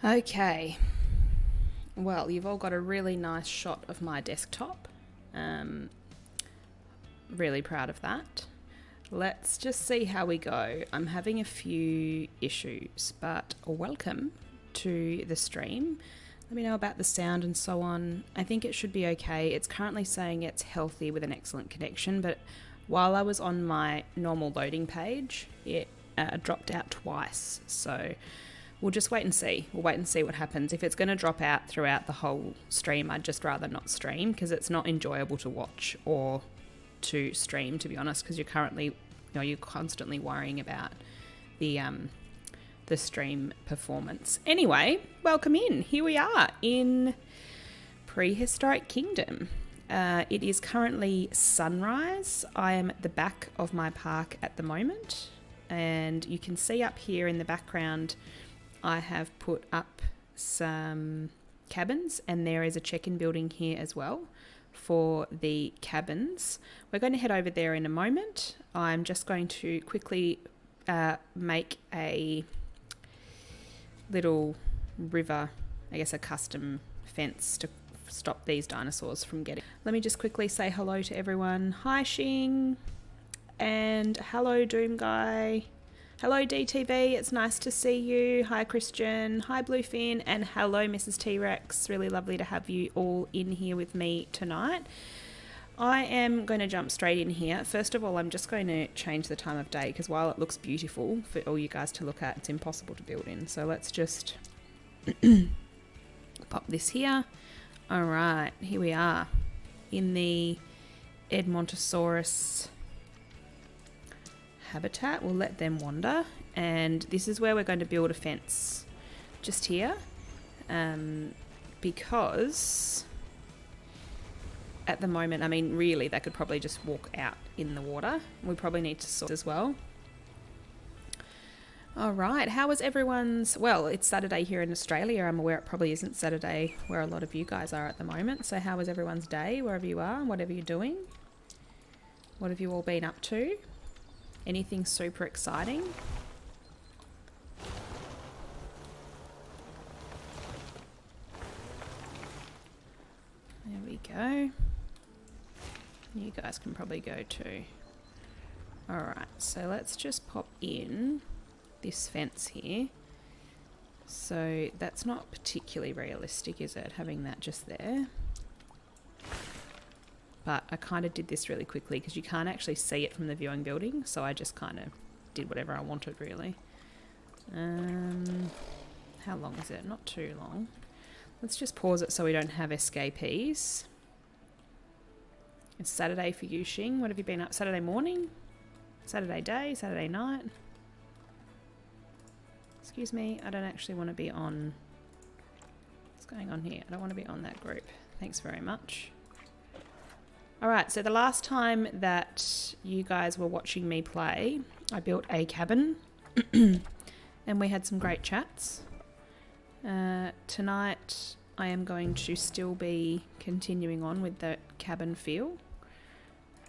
Okay, well, you've all got a really nice shot of my desktop. Really proud of that. Let's just see how we go. I'm having a few issues, but welcome to the stream. Let me know about the sound and so on. I think it should be okay. It's currently saying it's healthy with an excellent connection, but while I was on my normal loading page, it dropped out twice. So we'll just wait and see. We'll wait and see what happens. If it's going to drop out throughout the whole stream, I'd just rather not stream because it's not enjoyable to watch or to stream, to be honest, because you're constantly worrying about the stream performance. Anyway, welcome in. Here we are in Prehistoric Kingdom. It is currently sunrise. I am at the back of my park at the moment, and you can see up here in the background I have put up some cabins, and there is a check-in building here as well for the cabins. We're going to head over there in a moment. I'm just going to quickly make a little river, I guess a custom fence to stop these dinosaurs from getting. Let me just quickly say hello to everyone. Hi Xing, and hello Doom Guy. Hello DTB, it's nice to see you. Hi Christian, hi Bluefin, and hello Mrs. T-Rex. Really lovely to have you all in here with me tonight. I am going to jump straight in here. First of all, I'm just going to change the time of day because while it looks beautiful for all you guys to look at, it's impossible to build in. So let's just pop this here. All right, here we are in the Edmontosaurus habitat. We'll let them wander, and this is where we're going to build a fence just here, because at the moment, I mean, really, they could probably just walk out in the water. We probably need to sort as well. All right, how was everyone's... Well, it's Saturday here in Australia. I'm aware it probably isn't Saturday where a lot of you guys are at the moment. So how was everyone's day, wherever you are, whatever you're doing? What have you all been up to? Anything super exciting? There we go. You guys can probably go too. Alright, so let's just pop in this fence here. So that's not particularly realistic, is it? Having that just there. But I kind of did this really quickly because you can't actually see it from the viewing building. So I just kind of did whatever I wanted, really. How long is it? Not too long. Let's just pause it so we don't have escapees. It's Saturday for you, Xing. What have you been up? Saturday morning? Saturday day? Saturday night? Excuse me, I don't actually want to be on... What's going on here? I don't want to be on that group. Thanks very much. Alright, so the last time that you guys were watching me play, I built a cabin and we had some great chats. Tonight I am going to still be continuing on with the cabin feel,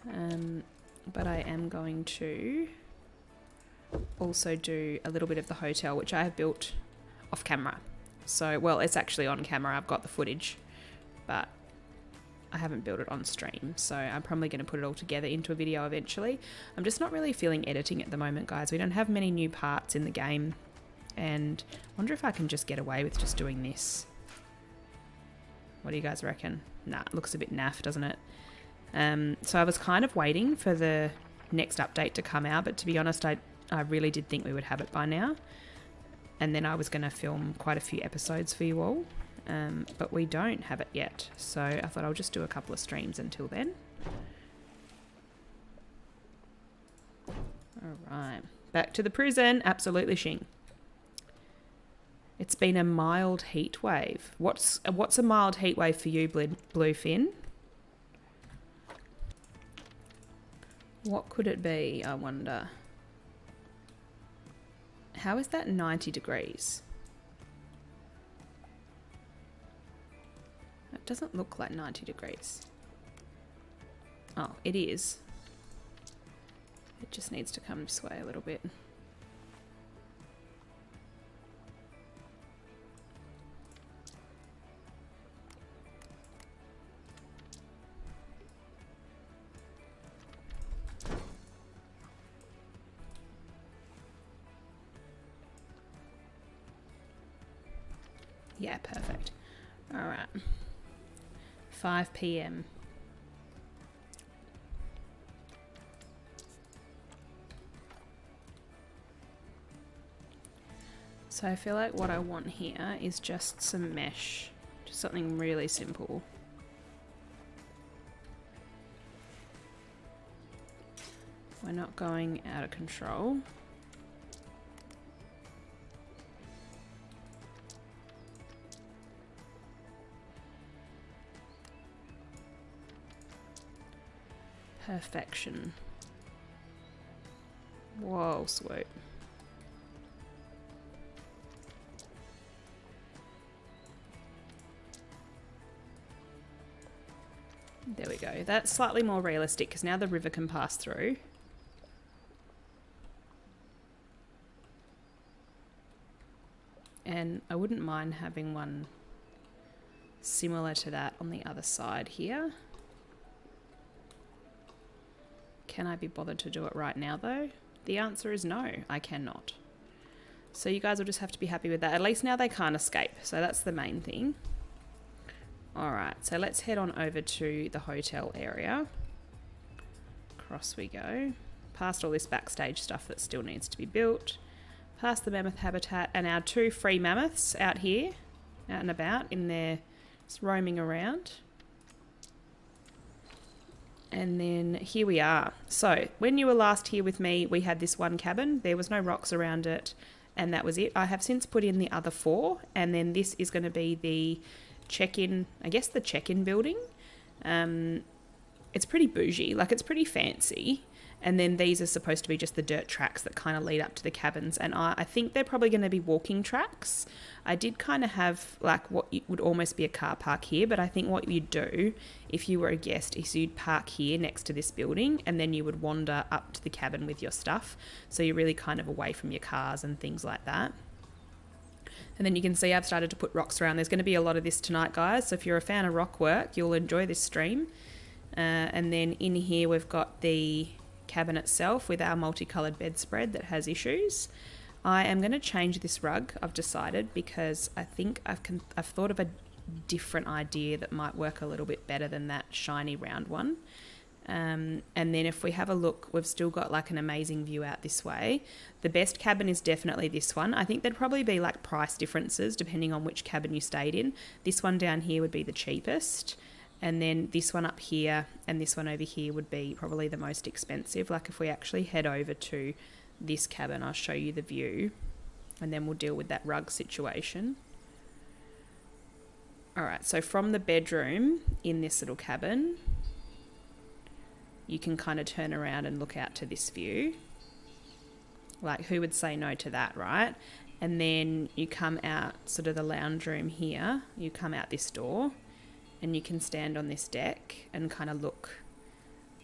but I am going to also do a little bit of the hotel, which I have built off camera. So, well, it's actually on camera. I've got the footage, but I haven't built it on stream. So I'm probably going to put it all together into a video eventually. I'm just not really feeling editing at the moment, guys. We don't have many new parts in the game, and I wonder if I can just get away with just doing this. What do you guys reckon? Nah, it looks a bit naff, doesn't it? So I was kind of waiting for the next update to come out, but to be honest, I really did think we would have it by now. And then I was going to film quite a few episodes for you all, but we don't have it yet. So I thought I'll just do a couple of streams until then. All right, back to the prison. Absolutely, Xing. It's been a mild heat wave. What's a mild heat wave for you, Bluefin? What could it be, I wonder? How is that 90 degrees? It doesn't look like 90 degrees. Oh, it is. It just needs to come this way a little bit. Yeah, perfect. All right. 5 p.m. So I feel like what I want here is just some mesh, just something really simple. We're not going out of control. Perfection. Whoa, swoop. There we go. That's slightly more realistic because now the river can pass through. And I wouldn't mind having one similar to that on the other side here. Can I be bothered to do it right now though? The answer is no, I cannot. So you guys will just have to be happy with that. At least now they can't escape, so that's the main thing. Alright, so let's head on over to the hotel area. Across we go. Past all this backstage stuff that still needs to be built. Past the mammoth habitat and our 2 free mammoths out here, out and about in there, just roaming around. And then here we are. So when you were last here with me, we had this one cabin. There was no rocks around it, and that was it. I have since put in the other 4, and then this is going to be the check-in, I guess the check-in building. It's pretty bougie, like it's pretty fancy. And then these are supposed to be just the dirt tracks that kind of lead up to the cabins. And I think they're probably going to be walking tracks. I did kind of have like what would almost be a car park here, but I think what you'd do if you were a guest is you'd park here next to this building and then you would wander up to the cabin with your stuff. So you're really kind of away from your cars and things like that. And then you can see I've started to put rocks around. There's going to be a lot of this tonight, guys. So if you're a fan of rock work, you'll enjoy this stream. And then in here we've got the cabin itself with our multicolored bedspread that has issues. I am going to change this rug, I've decided, because I think I've thought of a different idea that might work a little bit better than that shiny round one. And then if we have a look, we've still got like an amazing view out this way. The best cabin is definitely this one. I think there'd probably be like price differences depending on which cabin you stayed in. This one down here would be the cheapest. And then this one up here and this one over here would be probably the most expensive. Like if we actually head over to this cabin, I'll show you the view and then we'll deal with that rug situation. All right, so from the bedroom in this little cabin, you can kind of turn around and look out to this view. Like who would say no to that, right? And then you come out sort of the lounge room here, you come out this door, and you can stand on this deck and kind of look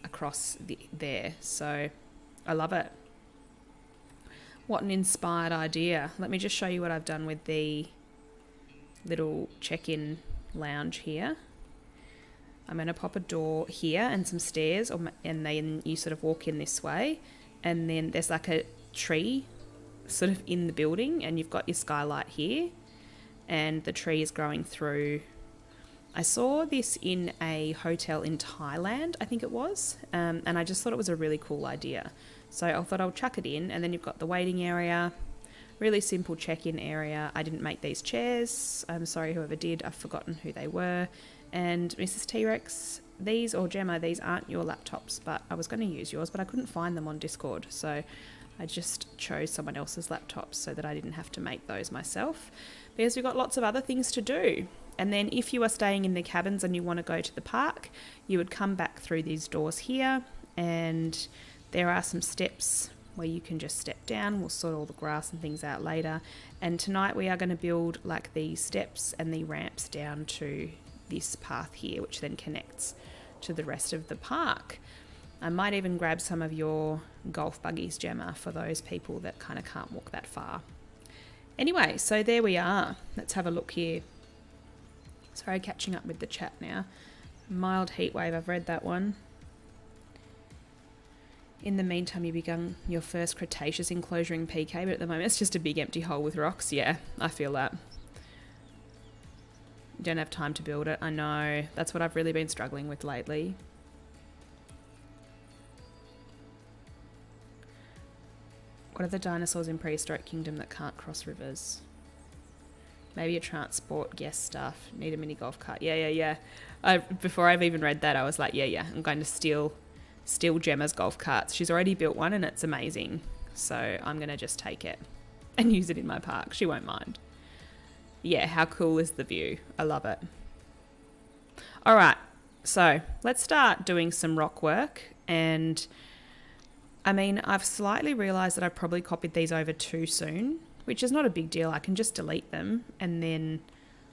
across there. So I love it. What an inspired idea. Let me just show you what I've done with the little check-in lounge here. I'm going to pop a door here and some stairs, and then you sort of walk in this way. And then there's like a tree sort of in the building, and you've got your skylight here, and the tree is growing through. I saw this in a hotel in Thailand, I think it was, and I just thought it was a really cool idea. So I thought I'll chuck it in, and then you've got the waiting area, really simple check-in area. I didn't make these chairs. I'm sorry whoever did, I've forgotten who they were. And Mrs. T-Rex, these, or Gemma, these aren't your laptops, but I was going to use yours, but I couldn't find them on Discord. So I just chose someone else's laptops so that I didn't have to make those myself, because we've got lots of other things to do. And then if you are staying in the cabins and you want to go to the park, you would come back through these doors here, and there are some steps where you can just step down. We'll sort all the grass and things out later. And tonight we are going to build like the steps and the ramps down to this path here, which then connects to the rest of the park. I might even grab some of your golf buggies, Gemma, for those people that kind of can't walk that far. Anyway, so there we are. Let's have a look here. Sorry, catching up with the chat now. Mild heat wave, I've read that one. In the meantime, you begun your first Cretaceous enclosure in PK, but at the moment it's just a big empty hole with rocks. Yeah, I feel that. don't have time to build it. I know. That's what I've really been struggling with lately. What are the dinosaurs in Prehistoric Kingdom that can't cross rivers? Maybe a transport guest stuff. Need a mini golf cart. Yeah. Before I've even read that, I was like, yeah. I'm going to steal Gemma's golf carts. She's already built one and it's amazing. So I'm going to just take it and use it in my park. She won't mind. Yeah, how cool is the view? I love it. All right, so let's start doing some rock work. And I mean, I've slightly realised that I probably copied these over too soon, which is not a big deal. I can just delete them and then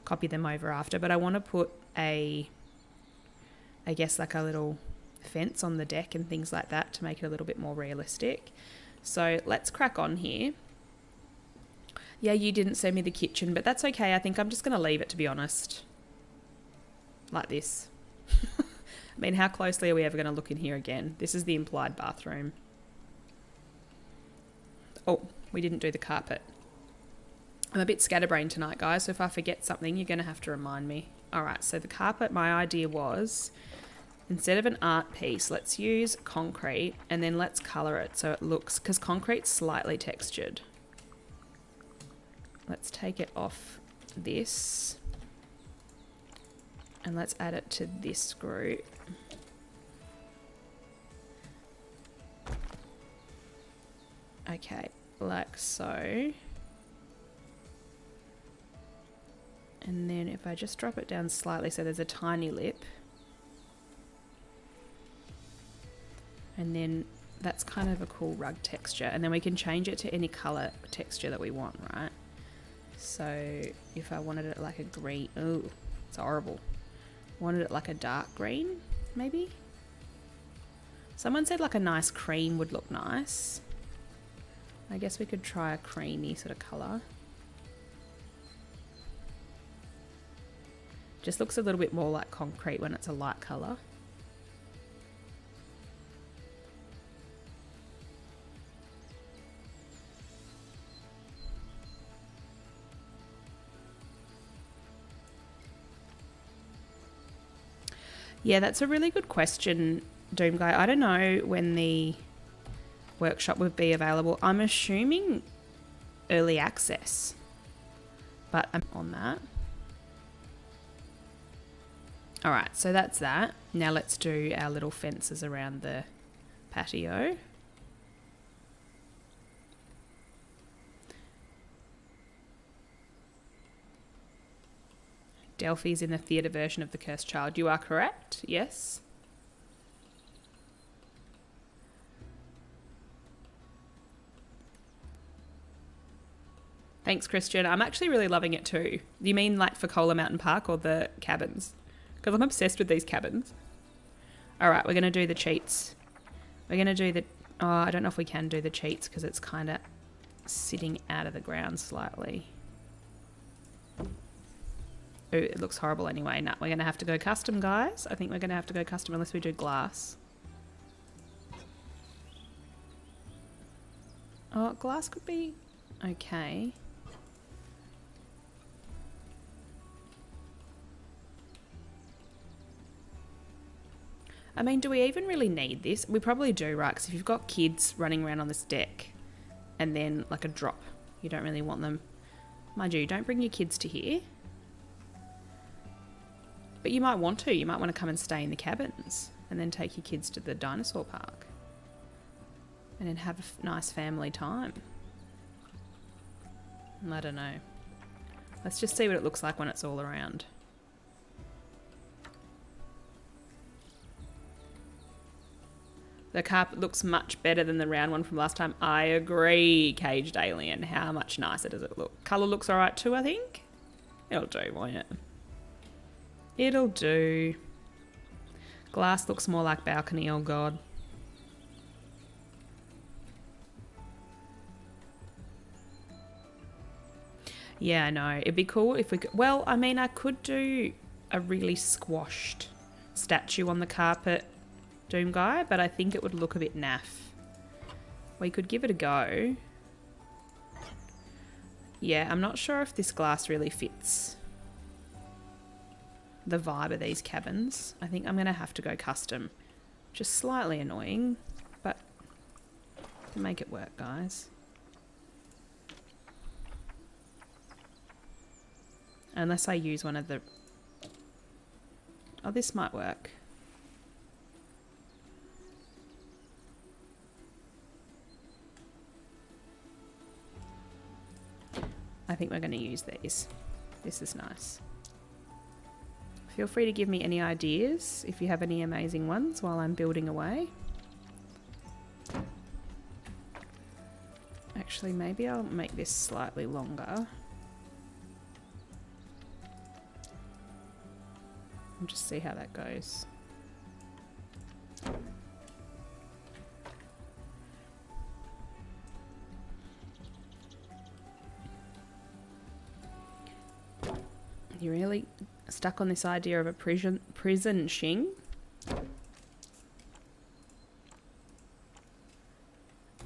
copy them over after. But I want to put I guess like a little fence on the deck and things like that to make it a little bit more realistic. So let's crack on here. Yeah, you didn't send me the kitchen, but that's okay. I think I'm just going to leave it, to be honest. Like this. I mean, how closely are we ever going to look in here again? This is the implied bathroom. Oh, we didn't do the carpet. I'm a bit scatterbrained tonight, guys, so if I forget something, you're going to have to remind me. All right, so the carpet, my idea was, instead of an art piece, let's use concrete and then let's colour it so it looks, because concrete's slightly textured. Let's take it off this and let's add it to this group. Okay, like so. And then if I just drop it down slightly so there's a tiny lip. And then that's kind of a cool rug texture. And then we can change it to any colour texture that we want, right? So if I wanted it like a green, oh, it's horrible. Wanted it like a dark green, maybe? Someone said like a nice cream would look nice. I guess we could try a creamy sort of colour. Just looks a little bit more like concrete when it's a light colour. Yeah, that's a really good question, Doom Guy. I don't know when the workshop would be available. I'm assuming early access, but I'm on that. All right, so that's that. Now let's do our little fences around the patio. Delphi's in the theatre version of The Cursed Child. You are correct, yes. Thanks, Christian. I'm actually really loving it too. Do you mean like for Kola Mountain Park or the cabins? Because I'm obsessed with these cabins. All right, we're going to do the cheats. We're going to do the... Oh, I don't know if we can do the cheats because it's kind of sitting out of the ground slightly. Ooh, it looks horrible anyway. No, we're going to have to go custom, guys. I think we're going to have to go custom unless we do glass. Oh, glass could be okay. I mean, do we even really need this? We probably do, right? Because if you've got kids running around on this deck and then like a drop, you don't really want them. Mind you, don't bring your kids to here. But you might want to. You might want to come and stay in the cabins and then take your kids to the dinosaur park and then have a nice family time. I don't know. Let's just see what it looks like when it's all around. The carpet looks much better than the round one from last time. I agree, Caged Alien. How much nicer does it look? Colour looks alright too, I think. It'll do, won't it? It'll do. Glass looks more like balcony, oh god. Yeah, I know. It'd be cool if we could... Well, I mean, I could do a really squashed statue on the carpet, Doom Guy, but I think it would look a bit naff. We could give it a go. Yeah, I'm not sure if this glass really fits. the vibe of these cabins. I think I'm going to have to go custom. Just slightly annoying, but to make it work, guys. Unless I use one of the... Oh, this might work. I think we're going to use these. This is nice. Feel free to give me any ideas if you have any amazing ones while I'm building away. Actually, maybe I'll make this slightly longer. And just see how that goes. You really stuck on this idea of a prison shing?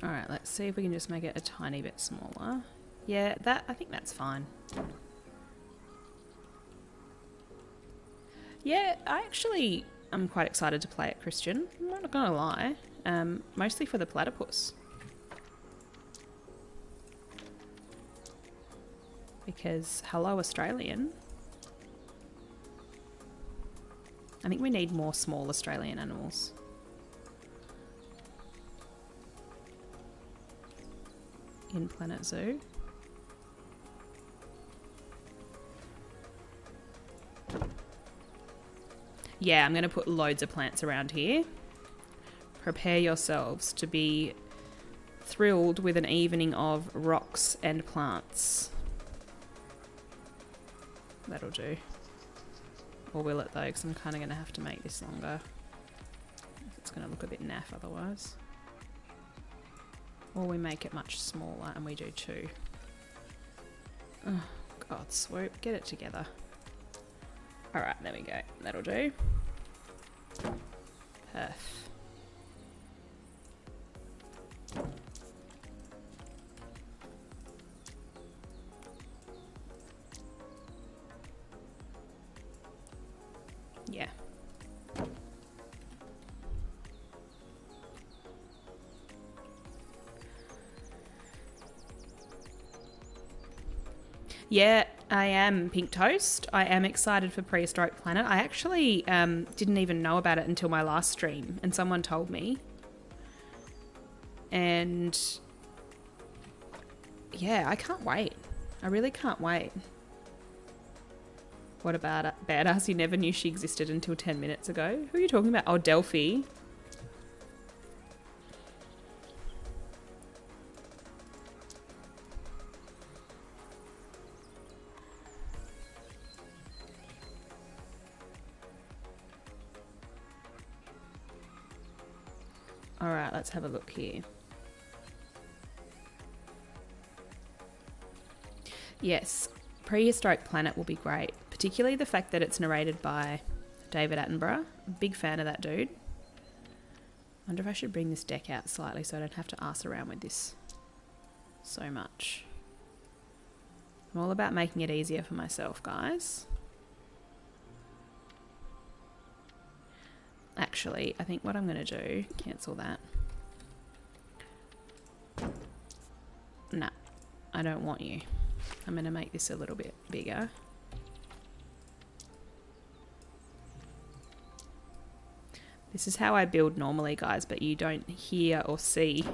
Alright, let's see if we can just make it a tiny bit smaller. Yeah, I think that's fine. Yeah, I'm quite excited to play it, Christian. I'm not gonna lie. Mostly for the platypus. Because, hello Australian. I think we need more small Australian animals. In Planet Zoo. Yeah, I'm going to put loads of plants around here. Prepare yourselves to be thrilled with an evening of rocks and plants. That'll do. Or will it though, because I'm kind of going to have to make this longer. It's going to look a bit naff otherwise. Or we make it much smaller and we do 2. Oh, God, Swoop, get it together. Alright, there we go. That'll do. Perf. Yeah. Yeah, I am Pink Toast. I am excited for Prehistoric Planet. I actually didn't even know about it until my last stream and someone told me. And yeah, I can't wait. I really can't wait. What about it? Badass, you never knew she existed until 10 minutes ago. Who are you talking about? Oh, Delphi. Alright, let's have a look here. Yes, Prehistoric Planet will be great. Particularly the fact that it's narrated by David Attenborough. I'm a big fan of that dude. Wonder if I should bring this deck out slightly so I don't have to arse around with this so much. I'm all about making it easier for myself, guys. Actually, I think what I'm going to do... Cancel that. Nah, I don't want you. I'm going to make this a little bit bigger. This is how I build normally, guys, but you don't hear or see,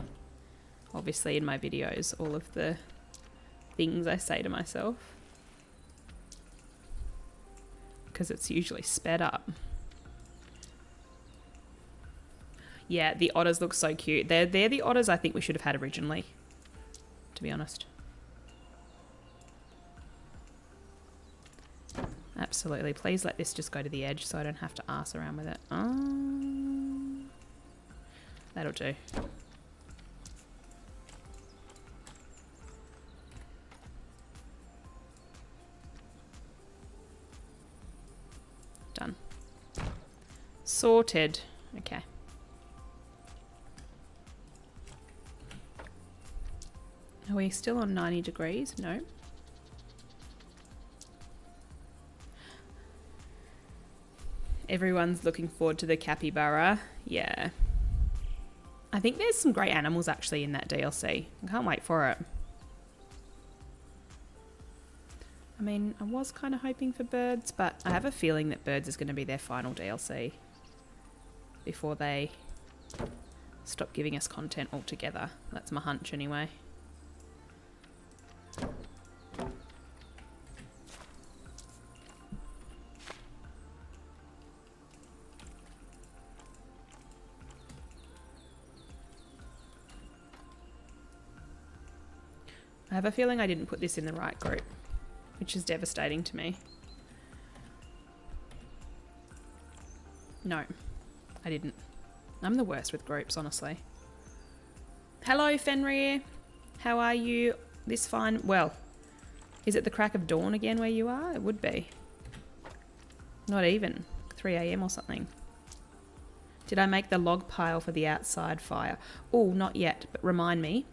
obviously, in my videos, all of the things I say to myself. Because it's usually sped up. Yeah, the otters look so cute. They're the otters I think we should have had originally, to be honest. Absolutely. Please let this just go to the edge so I don't have to arse around with it. That'll do. Done. Sorted. Okay. Are we still on 90 degrees? No. Everyone's looking forward to the capybara. Yeah. I think there's some great animals actually in that DLC. I can't wait for it. I mean, I was kind of hoping for birds, but I have a feeling that birds is going to be their final DLC before they stop giving us content altogether. That's my hunch anyway. I have a feeling I didn't put this in the right group, which is devastating to me. No, I didn't. I'm the worst with groups, honestly. Hello, Fenrir. How are you this fine? Well, is it the crack of dawn again where you are? It would be. Not even. 3 a.m. or something. Did I make the log pile for the outside fire? Oh, not yet, but remind me.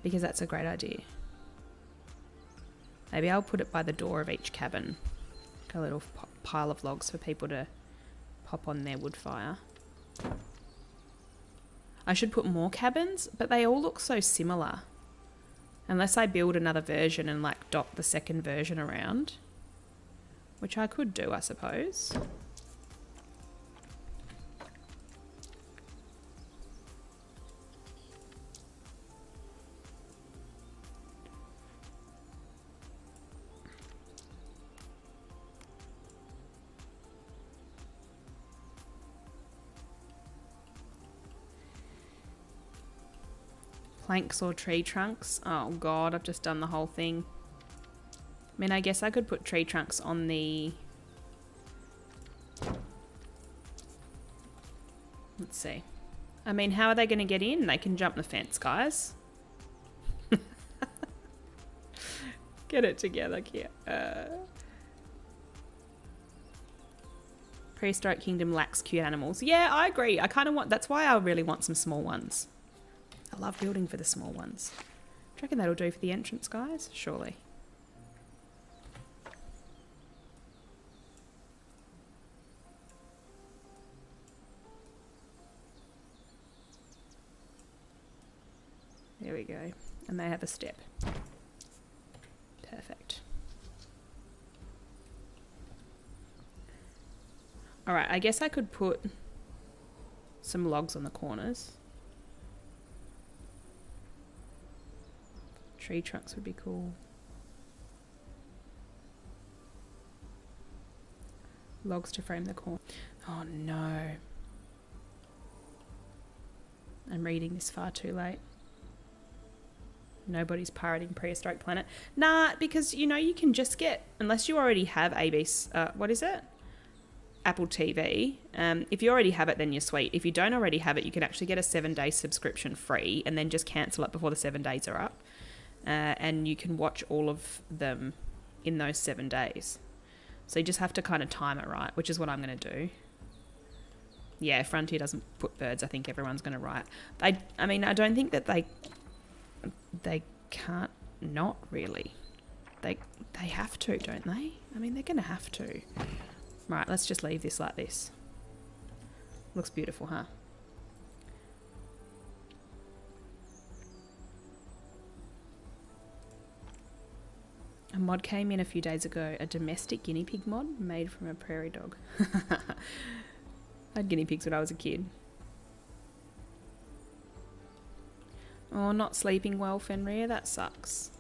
Because that's a great idea. Maybe I'll put it by the door of each cabin. A little pile of logs for people to pop on their wood fire. I should put more cabins, but they all look so similar. Unless I build another version and like dot the second version around. Which I could do, I suppose. Planks or tree trunks. Oh god, I've just done the whole thing. I mean, I guess I could put tree trunks on the... Let's see. I mean, how are they going to get in? They can jump the fence, guys. Get it together, Kia. Prehistoric Kingdom lacks cute animals. Yeah, I agree. I kind of want... That's why I really want some small ones. I love building for the small ones. Do you reckon that'll do for the entrance, guys? Surely. There we go. And they have a step. Perfect. Alright, I guess I could put some logs on the corners. Tree trunks would be cool. Logs to frame the corner. Oh no. I'm reading this far too late. Nobody's pirating Prehistoric Planet. Nah, because you know you can just get, unless you already have what is it? Apple TV. If you already have it, then you're sweet. If you don't already have it, you can actually get a 7-day subscription free and then just cancel it before the 7 days are up. And you can watch all of them in those 7 days. So you just have to kind of time it right, which is what I'm going to do. Yeah, Frontier doesn't put birds. I think everyone's going to write. I mean, I don't think that they can't not really. They have to, don't they? I mean, they're going to have to. Right, let's just leave this like this. Looks beautiful, huh? A mod came in a few days ago, a domestic guinea pig mod made from a prairie dog. I had guinea pigs when I was a kid. Oh, not sleeping well, Fenrir, that sucks.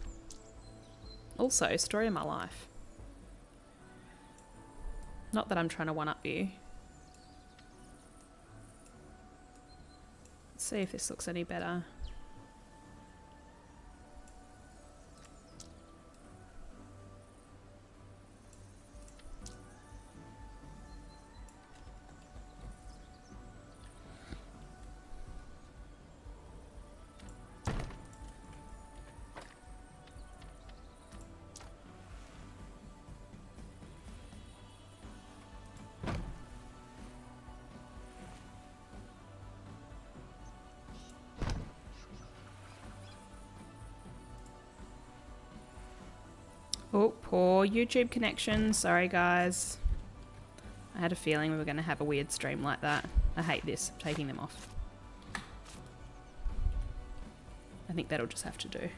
Also, story of my life. Not that I'm trying to one-up you. Let's see if this looks any better. Oh, poor YouTube connection. Sorry, guys. I had a feeling we were going to have a weird stream like that. I hate this. I'm taking them off. I think that'll just have to do.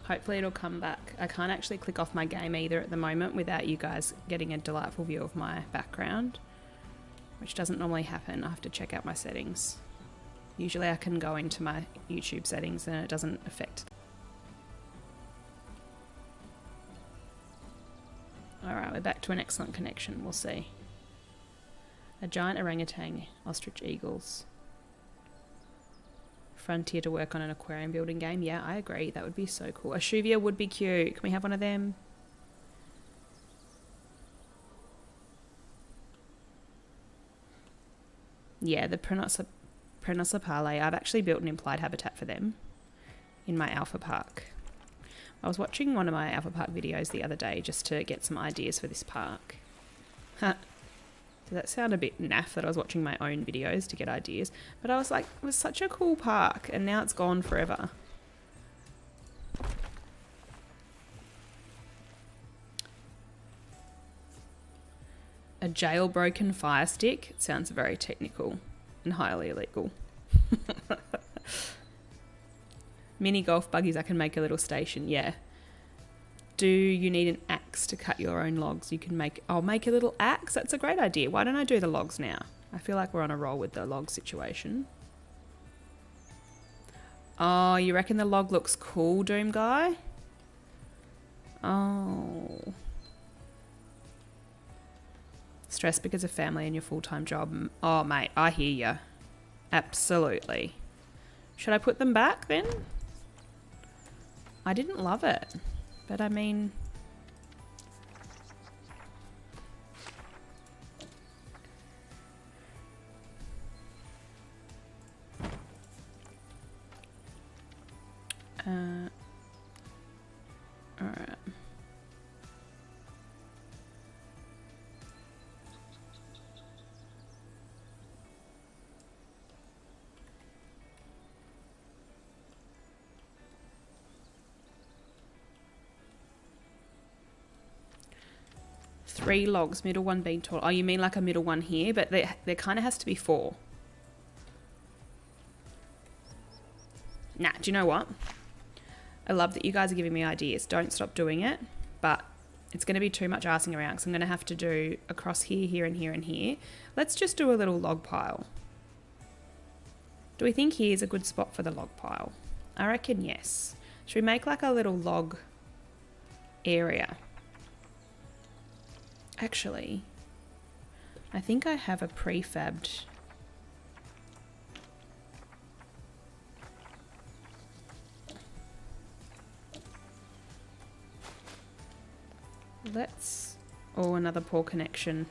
Hopefully it'll come back. I can't actually click off my game either at the moment without you guys getting a delightful view of my background, which doesn't normally happen. I have to check out my settings. Usually I can go into my YouTube settings and it doesn't affect. Alright, we're back to an excellent connection. We'll see. A giant orangutan, ostrich eagles. Frontier to work on an aquarium building game. Yeah, I agree. That would be so cool. A Shuvia would be cute. Can we have one of them? Yeah, the Prehistoric. I've actually built an implied habitat for them in my Alpha Park. I was watching one of my Alpha Park videos the other day just to get some ideas for this park. Does that sound a bit naff that I was watching my own videos to get ideas? But I was like, it was such a cool park and now it's gone forever. A jailbroken fire stick? It sounds very technical and highly illegal. Mini golf buggies, I can make a little station, yeah. Do you need an axe to cut your own logs? You can make... I'll make a little axe. That's a great idea. Why don't I do the logs now? I feel like we're on a roll with the log situation. Oh, you reckon the log looks cool, Doom Guy? Oh. Stress because of family and your full-time job. Oh, mate, I hear you. Absolutely. Should I put them back then? I didn't love it. But I mean... Alright. 3 logs, middle one being tall. Oh, you mean like a middle one here? But there kind of has to be 4. Nah, do you know what? I love that you guys are giving me ideas. Don't stop doing it. But it's going to be too much arsing around because I'm going to have to do across here, here, and here, and here. Let's just do a little log pile. Do we think here's a good spot for the log pile? I reckon yes. Should we make like a little log area? Actually, I think I have a prefabbed... Let's... Oh, another poor connection.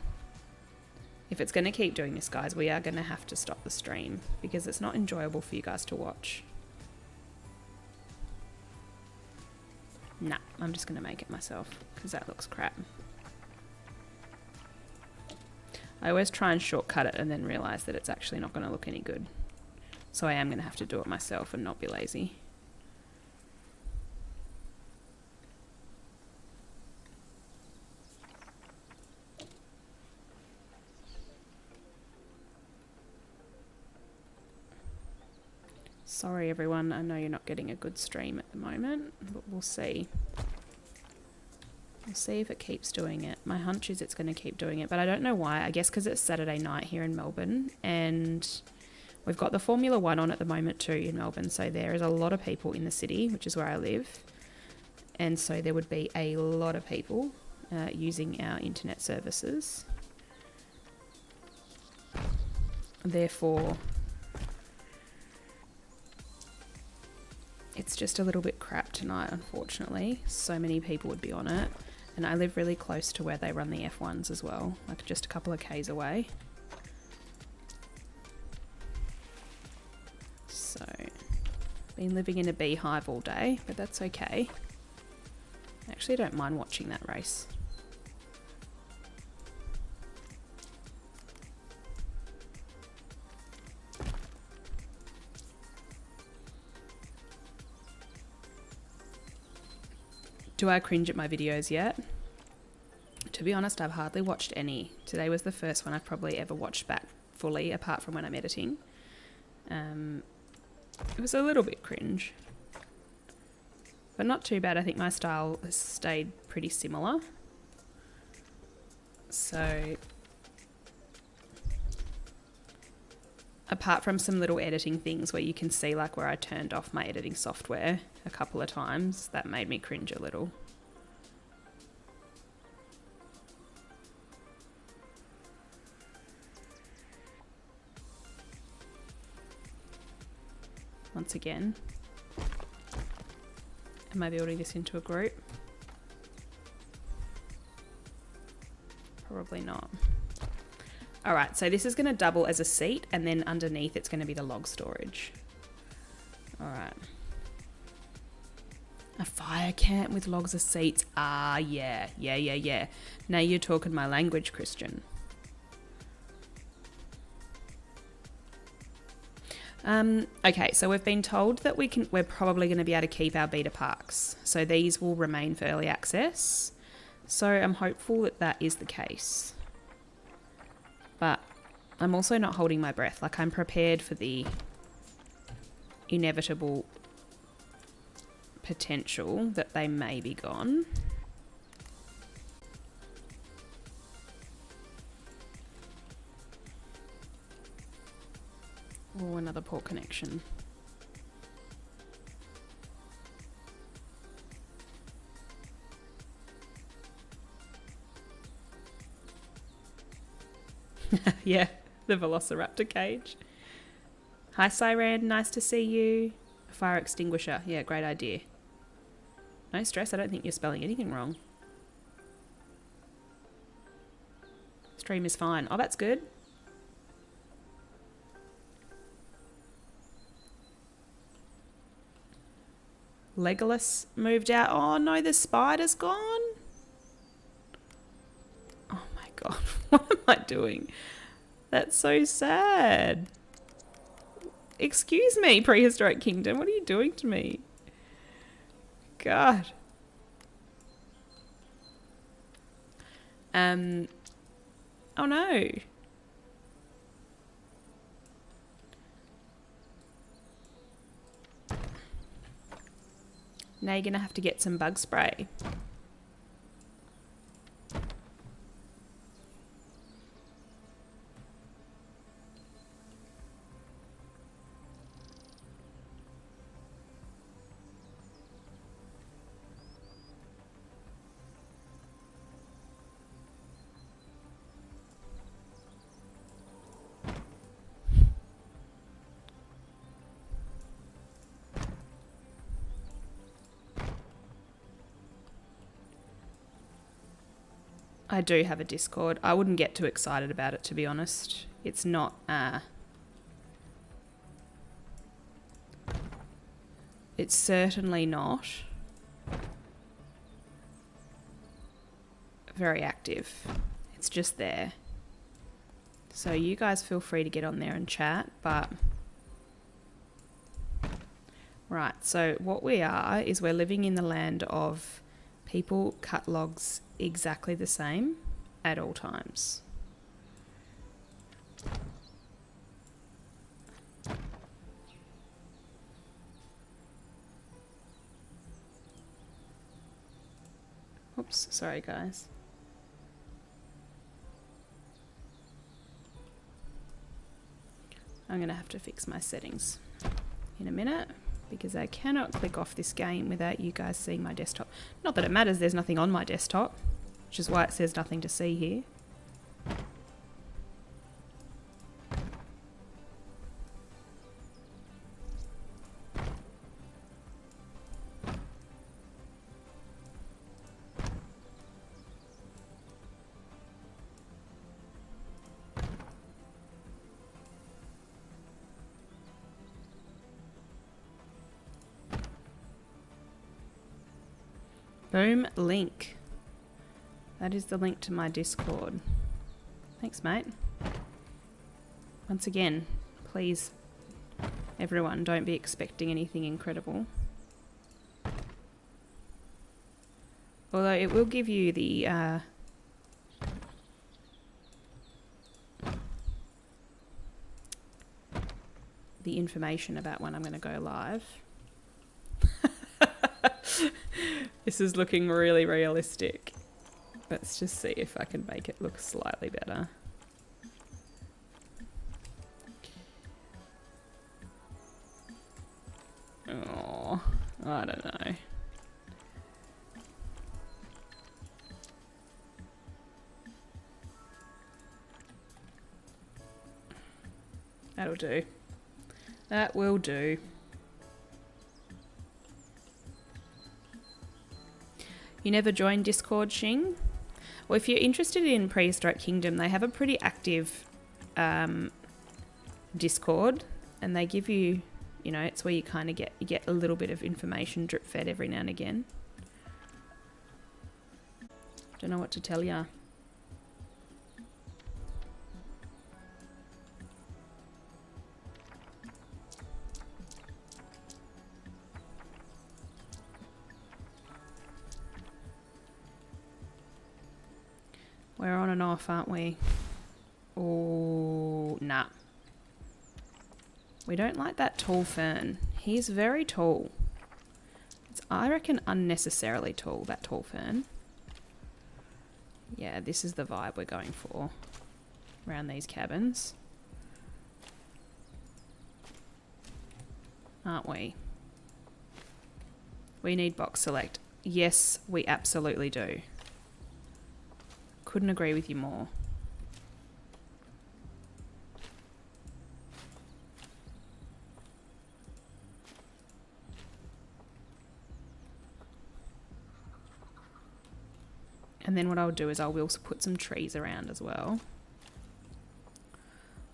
If it's going to keep doing this, guys, we are going to have to stop the stream because it's not enjoyable for you guys to watch. Nah, I'm just going to make it myself because that looks crap. I always try and shortcut it and then realise that it's actually not going to look any good. So I am going to have to do it myself and not be lazy. Sorry everyone, I know you're not getting a good stream at the moment, but we'll see. We'll see if it keeps doing it. My hunch is it's going to keep doing it, but I don't know why. I guess because it's Saturday night here in Melbourne, and we've got the Formula 1 on at the moment too in Melbourne, so there is a lot of people in the city, which is where I live, and so there would be a lot of people using our internet services. Therefore, it's just a little bit crap tonight, unfortunately. So many people would be on it. And I live really close to where they run the F1s as well, like just a couple of Ks away. So, been living in a beehive all day, but that's okay. I actually don't mind watching that race. Do I cringe at my videos yet? To be honest, I've hardly watched any. Today was the first one I've probably ever watched back fully, apart from when I'm editing. It was a little bit cringe, but not too bad. I think my style has stayed pretty similar. So, apart from some little editing things where you can see like where I turned off my editing software a couple of times, that made me cringe a little. Once again, am I building this into a group? Probably not. All right, so this is going to double as a seat, and then underneath it's going to be the log storage. All right. A fire camp with logs as seats. Ah, yeah. Now you're talking my language, Christian. Okay, so we've been told that we're probably going to be able to keep our beta parks. So these will remain for early access. So I'm hopeful that that is the case. But I'm also not holding my breath. Like, I'm prepared for the inevitable potential that they may be gone. Oh, another poor connection. Yeah, the Velociraptor cage. Hi, Siren. Nice to see you. A fire extinguisher. Yeah, great idea. No stress. I don't think you're spelling anything wrong. Stream is fine. Oh, that's good. Legolas moved out. Oh no, the spider's gone. Oh my god, what am I doing? That's so sad. Excuse me, Prehistoric Kingdom, what are you doing to me? God. Oh no. Now you're going to have to get some bug spray. I do have a Discord. I wouldn't get too excited about it, to be honest. It's not... it's certainly not very active. It's just there. So you guys feel free to get on there and chat, but... Right, so what we are is we're living in the land of people cut logs exactly the same at all times. Oops, sorry guys. I'm going to have to fix my settings in a minute, because I cannot click off this game without you guys seeing my desktop. Not that it matters, there's nothing on my desktop, which is why it says nothing to see here. Boom link. That is the link to my Discord. Thanks, mate. Once again, please, everyone, don't be expecting anything incredible. Although it will give you the information about when I'm going to go live. This is looking really realistic. Let's just see if I can make it look slightly better. Oh, I don't know. That'll do. That will do. You never joined Discord, Xing? Well, if you're interested in Prehistoric Kingdom, they have a pretty active Discord, and they give you, you know, it's where you kind of get a little bit of information drip fed every now and again. Don't know what to tell ya. We're on and off, aren't we? Oh, nah. We don't like that tall fern. He's very tall. It's, I reckon, unnecessarily tall, that tall fern. Yeah, this is the vibe we're going for around these cabins. Aren't we? We need box select. Yes, we absolutely do. Couldn't agree with you more. And then what I'll do is I will also put some trees around as well.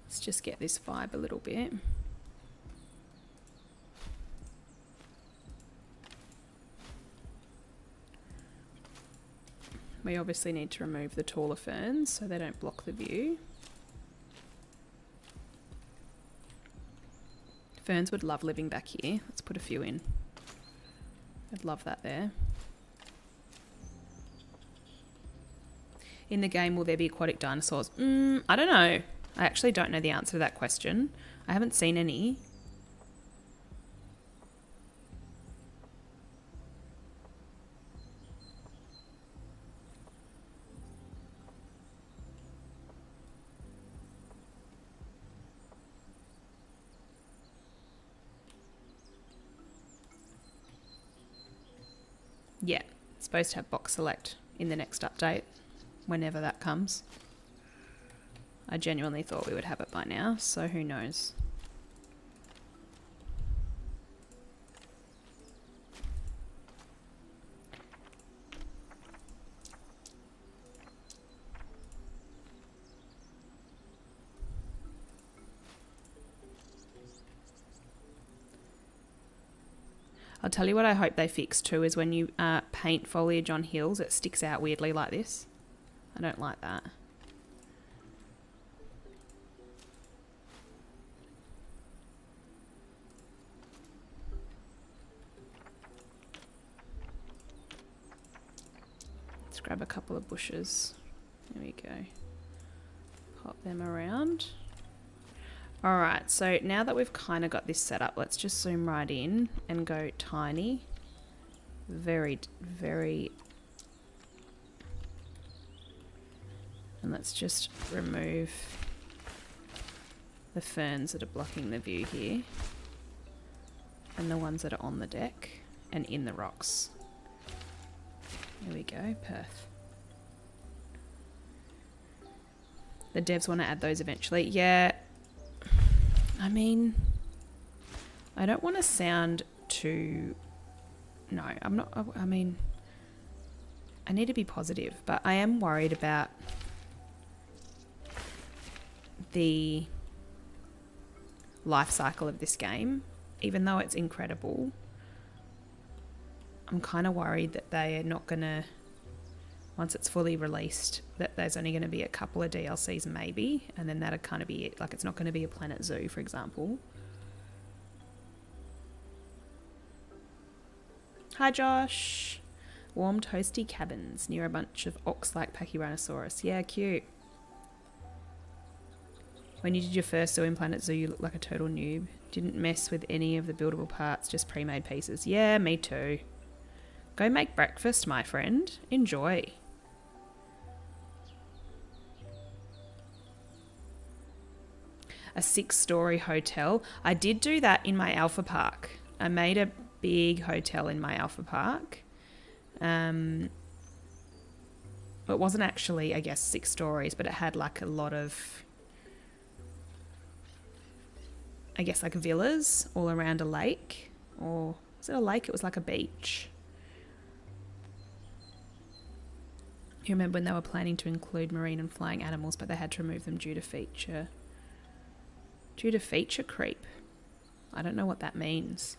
Let's just get this vibe a little bit. We obviously need to remove the taller ferns so they don't block the view. Ferns would love living back here. Let's put a few in. I'd love that there. In the game, will there be aquatic dinosaurs? I don't know. I actually don't know the answer to that question. I haven't seen any. Yeah, it's supposed to have box select in the next update, whenever that comes. I genuinely thought we would have it by now, so who knows. I'll tell you what I hope they fix too is when you paint foliage on hills, it sticks out weirdly like this. I don't like that. Let's grab a couple of bushes. There we go. Pop them around. All right, so now that we've kind of got this set up, let's just zoom right in and go tiny. Very, very... And let's just remove the ferns that are blocking the view here. And the ones that are on the deck and in the rocks. There we go, Perth. The devs want to add those eventually. Yeah. I mean, I don't want to sound too... No, I'm not... I mean, I need to be positive, but I am worried about the life cycle of this game. Even though it's incredible, I'm kind of worried that they are not going to... Once it's fully released, that there's only going to be a couple of DLCs maybe, and then that'll kind of be it. Like, it's not going to be a Planet Zoo, for example. Hi, Josh. Warm toasty cabins near a bunch of ox-like Pachyrhinosaurus. Yeah, cute. When you did your first zoo in Planet Zoo, you looked like a total noob. Didn't mess with any of the buildable parts, just pre-made pieces. Yeah, me too. Go make breakfast, my friend. Enjoy. A 6-story hotel. I did do that in my Alpha Park. I made a big hotel in my Alpha Park. It wasn't actually, I guess, 6 stories, but it had like a lot of, I guess, like villas all around a lake. Or was it a lake? It was like a beach. You remember when they were planning to include marine and flying animals, but they had to remove them due to feature creep. I don't know what that means.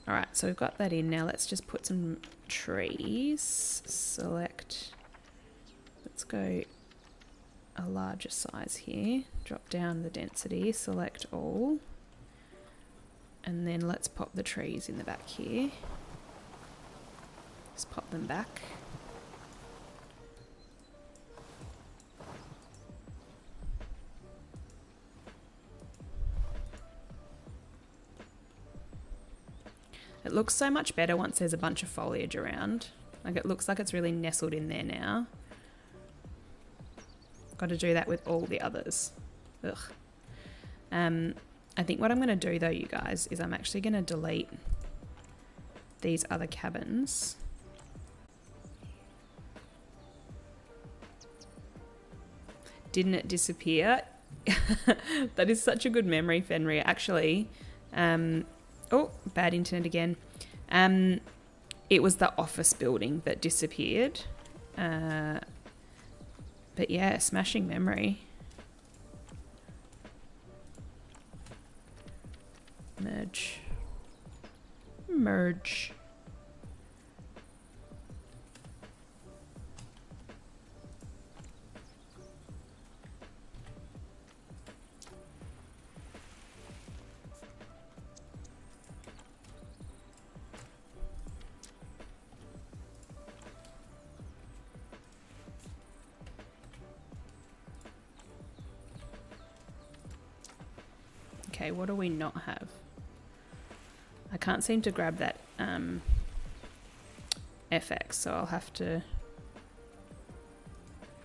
All right, so we've got that in. Now let's just put some trees. Select. Let's go a larger size here. Drop down the density. Select all. And then let's pop the trees in the back here. Just pop them back. It looks so much better once there's a bunch of foliage around. Like, it looks like it's really nestled in there now. Got to do that with all the others. Ugh. I think what I'm going to do though, you guys, is I'm actually going to delete these other cabins. Didn't it disappear? That is such a good memory, Fenrir. Actually, oh, bad internet again. It was the office building that disappeared. But yeah, smashing memory. Merge. Merge. Okay, what do we not have? I can't seem to grab that FX, so I'll have to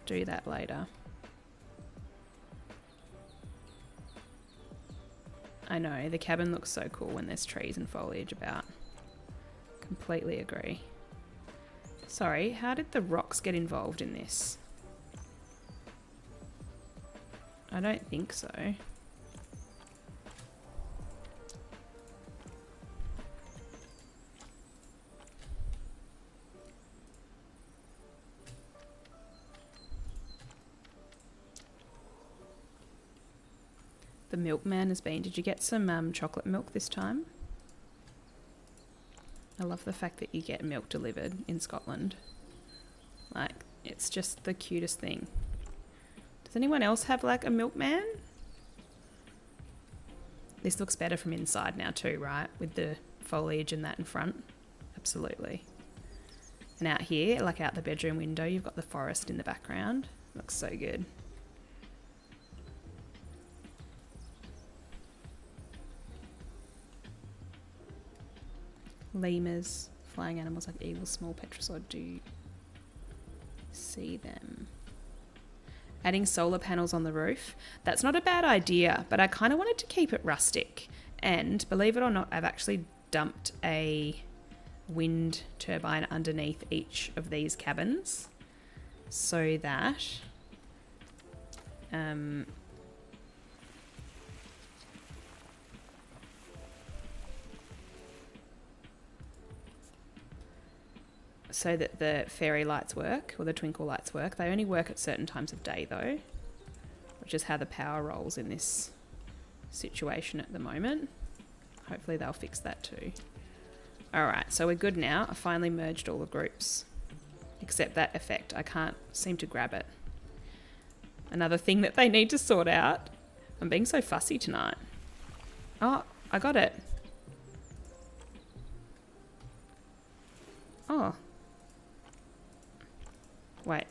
do that later. I know, the cabin looks so cool when there's trees and foliage about. Completely agree. Sorry, how did the rocks get involved in this? I don't think so. The milkman has been. Did you get some chocolate milk this time? I love the fact that you get milk delivered in Scotland. Like, it's just the cutest thing. Does anyone else have like a milkman? This looks better from inside now too, right? With the foliage and that in front. Absolutely. And out here, like out the bedroom window, you've got the forest in the background. Looks so good. Lemurs, flying animals like eagles, small petrosaur. Do you see them? Adding solar panels on the roof. That's not a bad idea, but I kind of wanted to keep it rustic. And believe it or not, I've actually dumped a wind turbine underneath each of these cabins so that the fairy lights work, or the twinkle lights work. They only work at certain times of day though, which is how the power rolls in this situation at the moment. Hopefully they'll fix that too. Alright, so we're good now. I finally merged all the groups, except that effect. I can't seem to grab it. Another thing that they need to sort out. I'm being so fussy tonight. Oh, I got it. Oh. Wait.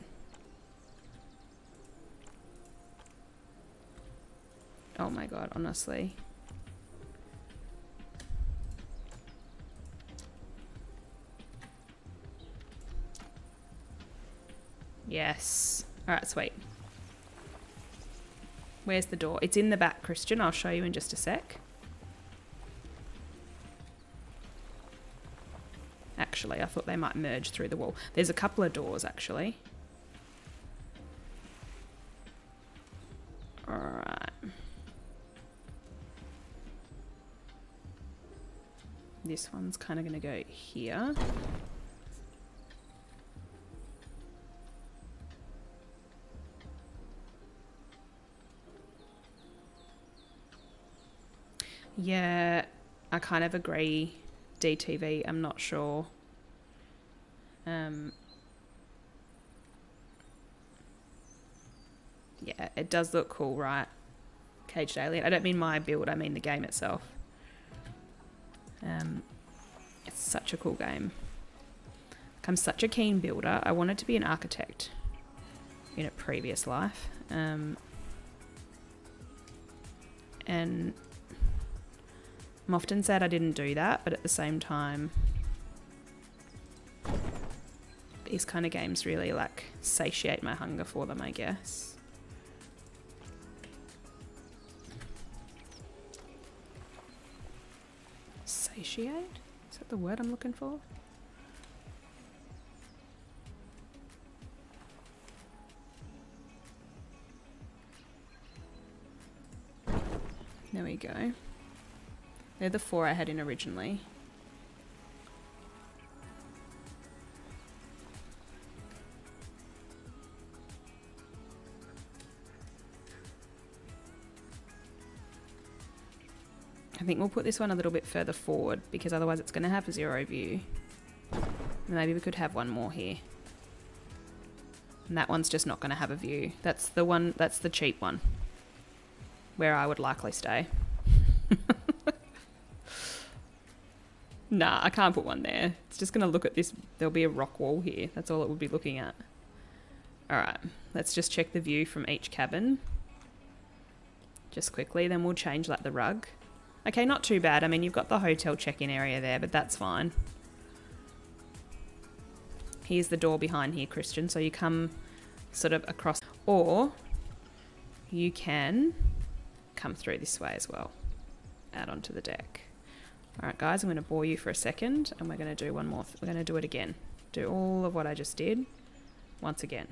Oh my god, honestly. Yes. Alright, sweet. Where's the door? It's in the back, Christian. I'll show you in just a sec. Actually, I thought they might merge through the wall. There's a couple of doors, actually. Alright. This one's kind of going to go here. Yeah, I kind of agree. DTV, I'm not sure. Yeah, it does look cool, right? Caged Alien. I don't mean my build, I mean the game itself. It's such a cool game. Like, I'm such a keen builder. I wanted to be an architect in a previous life. And I'm often sad I didn't do that, but at the same time, these kind of games really like satiate my hunger for them, I guess. Satiate? Is that the word I'm looking for? There we go. They're the 4 I had in originally. I think we'll put this one a little bit further forward because otherwise it's going to have a 0 view. Maybe we could have one more here. And that one's just not going to have a view. That's the one, that's the cheap one. Where I would likely stay. Nah, I can't put one there. It's just going to look at this. There'll be a rock wall here. That's all it would be looking at. Alright, let's just check the view from each cabin. Just quickly, then we'll change like the rug. Okay, not too bad. I mean, you've got the hotel check-in area there, but that's fine. Here's the door behind here, Christian. So you come sort of across, or you can come through this way as well, out onto the deck. All right, guys, I'm going to bore you for a second, and we're going to do one more. We're going to do it again. Do all of what I just did once again.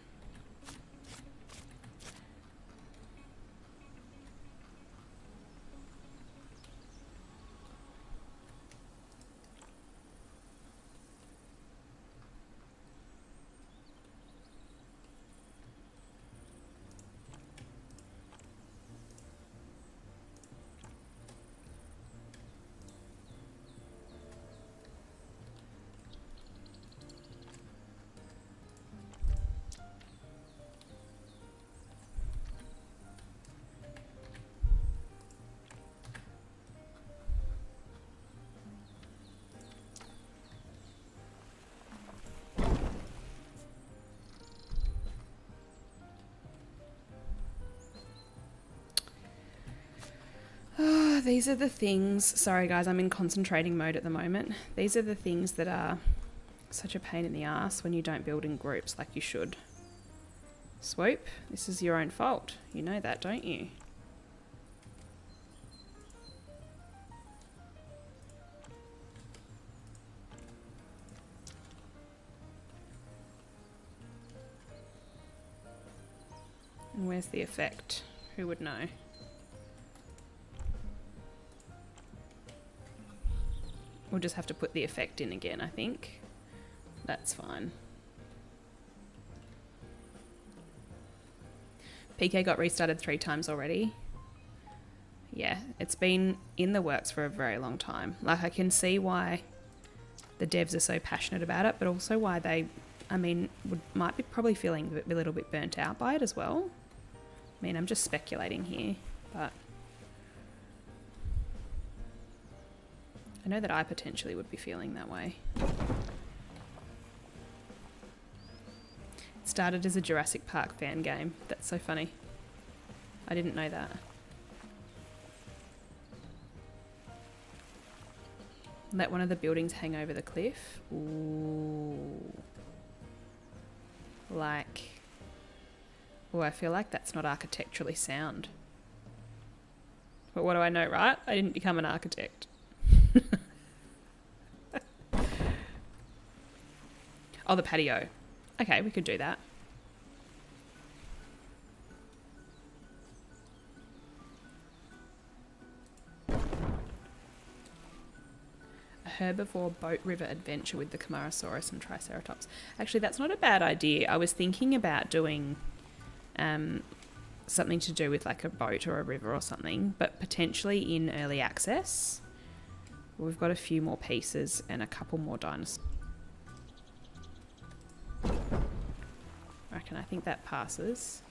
These are the things, sorry guys, I'm in concentrating mode at the moment. These are the things that are such a pain in the ass when you don't build in groups like you should. Swoop, this is your own fault. You know that, don't you? And where's the effect? Who would know? We'll just have to put the effect in again, I think. That's fine. PK got restarted 3 times already. Yeah, it's been in the works for a very long time. Like, I can see why the devs are so passionate about it, but also why they, I mean, might be probably feeling a little bit burnt out by it as well. I mean, I'm just speculating here, but I know that I potentially would be feeling that way. started as a Jurassic Park fan game. That's so funny. I didn't know that. Let one of the buildings hang over the cliff. Ooh. Like... Oh, I feel like that's not architecturally sound. But what do I know, right? I didn't become an architect. Oh, the patio. Okay, we could do that. A herbivore boat river adventure with the Camarasaurus and Triceratops. Actually, that's not a bad idea. I was thinking about doing something to do with like a boat or a river or something, but potentially in early access. We've got a few more pieces and a couple more dinosaurs. I think that passes.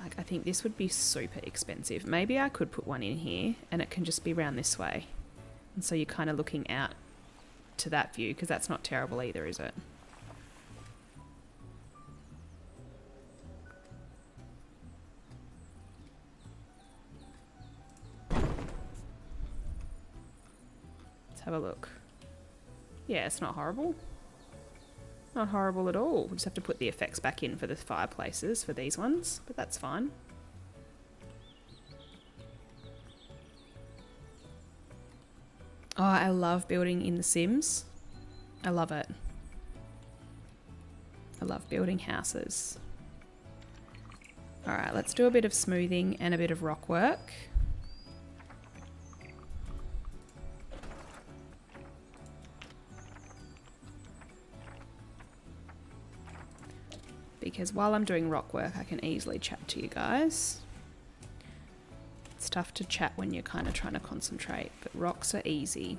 Like, I think this would be super expensive. Maybe I could put one in here and it can just be round this way. And so you're kind of looking out to that view, because that's not terrible either, is it? Let's have a look. Yeah, it's not horrible. Not horrible at all. We just have to put the effects back in for the fireplaces for these ones, but that's fine. Oh, I love building in The Sims. I love it. I love building houses. Alright, let's do a bit of smoothing and a bit of rock work. Because while I'm doing rock work, I can easily chat to you guys. It's tough to chat when you're kind of trying to concentrate, but rocks are easy.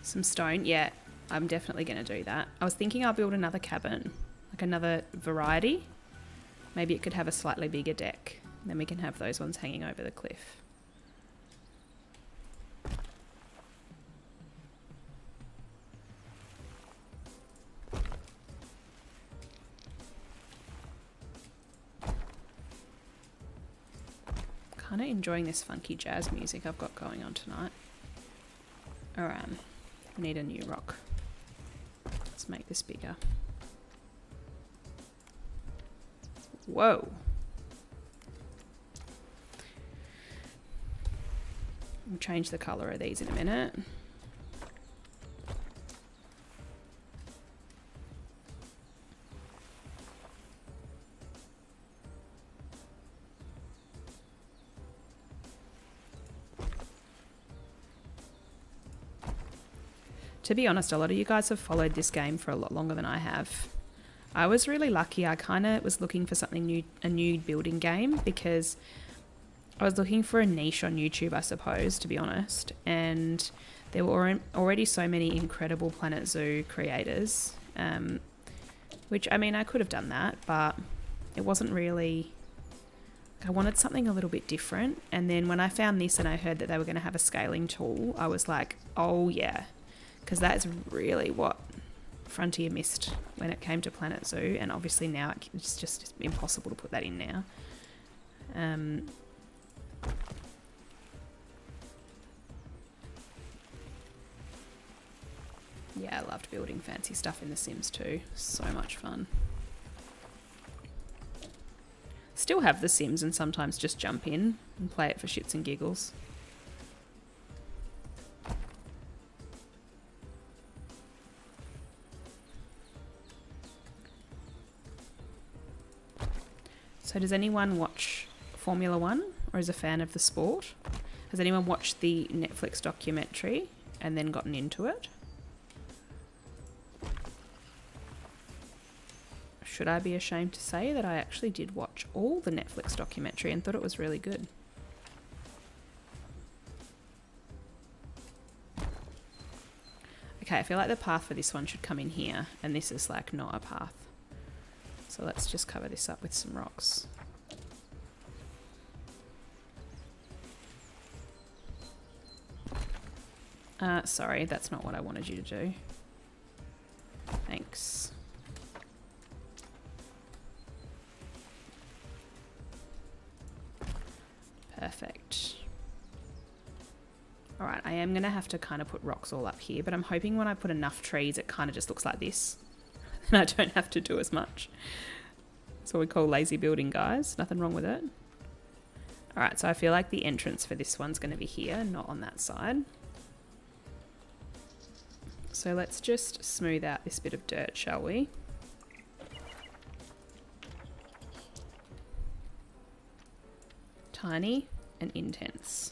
Some stone, yeah, I'm definitely going to do that. I was thinking I'll build another cabin, like another variety. Maybe it could have a slightly bigger deck. Then we can have those ones hanging over the cliff. Kind of enjoying this funky jazz music I've got going on tonight. Alright. Need a new rock. Let's make this bigger. Whoa. We'll change the colour of these in a minute. To be honest, a lot of you guys have followed this game for a lot longer than I have. I was really lucky. I kind of was looking for something new, a new building game, because I was looking for a niche on YouTube, I suppose, to be honest. And there were already so many incredible Planet Zoo creators, which, I mean, I could have done that, but it wasn't really... I wanted something a little bit different. And then when I found this and I heard that they were going to have a scaling tool, I was like, oh yeah. Because that's really what Frontier missed when it came to Planet Zoo, and obviously now it's just impossible to put that in now. Yeah, I loved building fancy stuff in The Sims too. So much fun. Still have The Sims and sometimes just jump in and play it for shits and giggles. So does anyone watch Formula One or is a fan of the sport? Has anyone watched the Netflix documentary and then gotten into it? should I be ashamed to say that I actually did watch all the Netflix documentary and thought it was really good. Okay, I feel like the path for this one should come in here, and this is like not a path. So let's just cover this up with some rocks. Sorry, that's not what I wanted you to do. Thanks. Perfect. Alright, I am going to have to kind of put rocks all up here, but I'm hoping when I put enough trees it kind of just looks like this. And I don't have to do as much. That's what we call lazy building, guys. Nothing wrong with it. Alright, so I feel like the entrance for this one's going to be here, not on that side. So let's just smooth out this bit of dirt, shall we? Tiny and intense.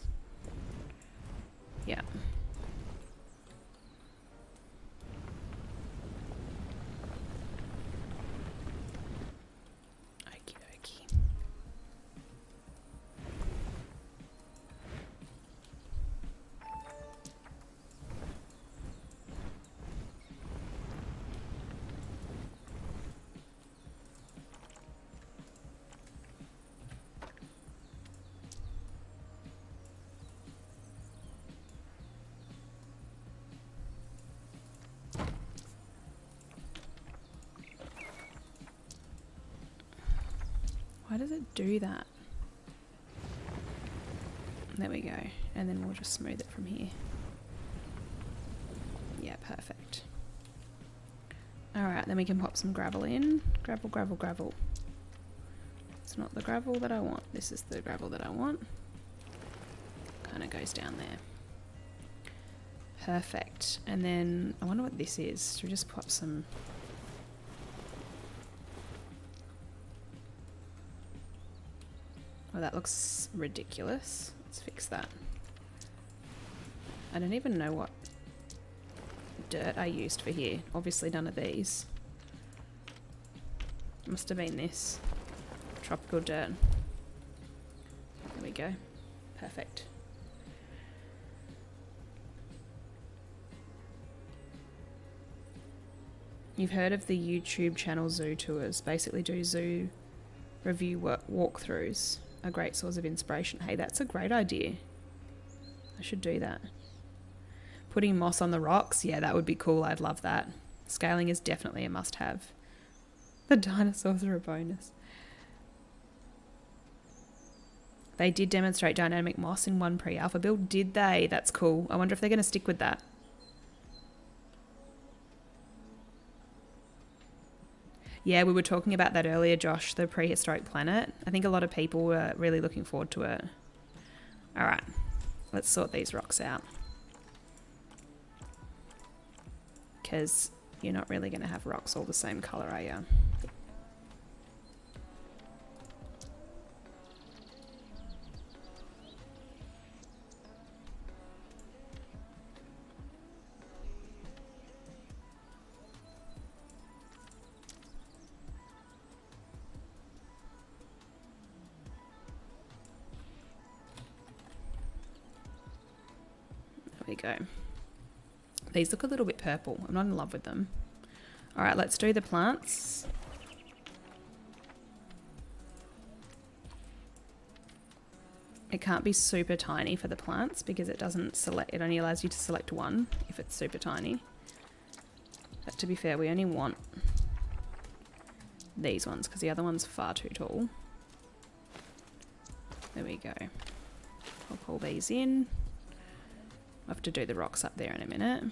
Yeah. Okie dokie. Why does it do that? There we go. And then we'll just smooth it from here. Yeah, perfect. Alright, then we can pop some gravel in. Gravel, gravel, gravel. It's not the gravel that I want. This is the gravel that I want. Kind of goes down there. Perfect. And then I wonder what this is. Should we just pop some... Oh, that looks ridiculous. Let's fix that. I don't even know what dirt I used for here. Obviously none of these. Must have been this. Tropical dirt. There we go. Perfect. You've heard of the YouTube channel Zoo Tours. Basically do zoo review walkthroughs. A great source of inspiration. Hey, that's a great idea. I should do that. Putting moss on the rocks. Yeah, that would be cool. I'd love that. Scaling is definitely a must-have. The dinosaurs are a bonus. They did demonstrate dynamic moss in one pre-alpha build. Did they? That's cool. I wonder if they're going to stick with that. Yeah, we were talking about that earlier, Josh, the prehistoric planet. I think a lot of people were really looking forward to it. All right, let's sort these rocks out. Because you're not really going to have rocks all the same colour, are you? There we go. These look a little bit purple. I'm not in love with them. All right, let's do the plants. It can't be super tiny for the plants because it doesn't select, it only allows you to select one if it's super tiny. But to be fair, we only want these ones because the other one's far too tall. There we go. I'll pull these in. I'll have to do the rocks up there in a minute.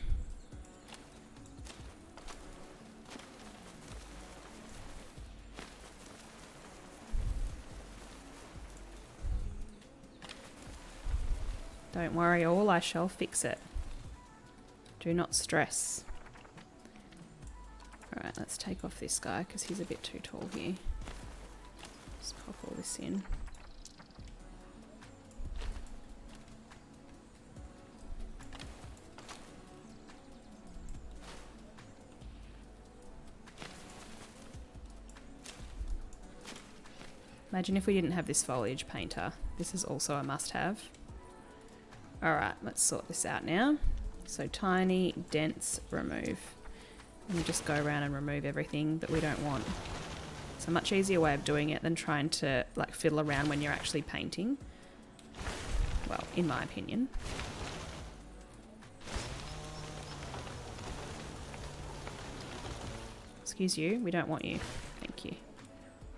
Don't worry all, I shall fix it. Do not stress. Alright, let's take off this guy because he's a bit too tall here. Just pop all this in. Imagine if we didn't have this foliage painter. This is also a must-have. Alright, let's sort this out now. So tiny, dense, remove. And just go around and remove everything that we don't want. It's a much easier way of doing it than trying to like fiddle around when you're actually painting. Well, in my opinion. Excuse you, we don't want you. Thank you.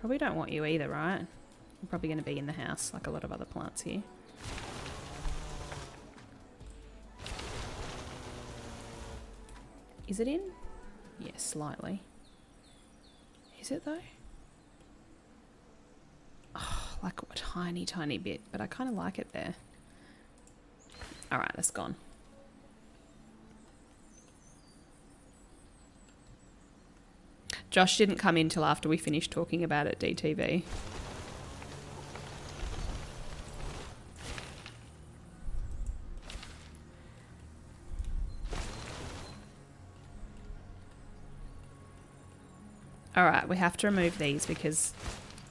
Probably don't want you either, right? You're probably going to be in the house like a lot of other plants here. Is it in? Yes, slightly. Is it though? Oh, like a tiny, tiny bit, but I kind of like it there. Alright, that's gone. Josh didn't come in till after we finished talking about it, DTV. Alright, we have to remove these because,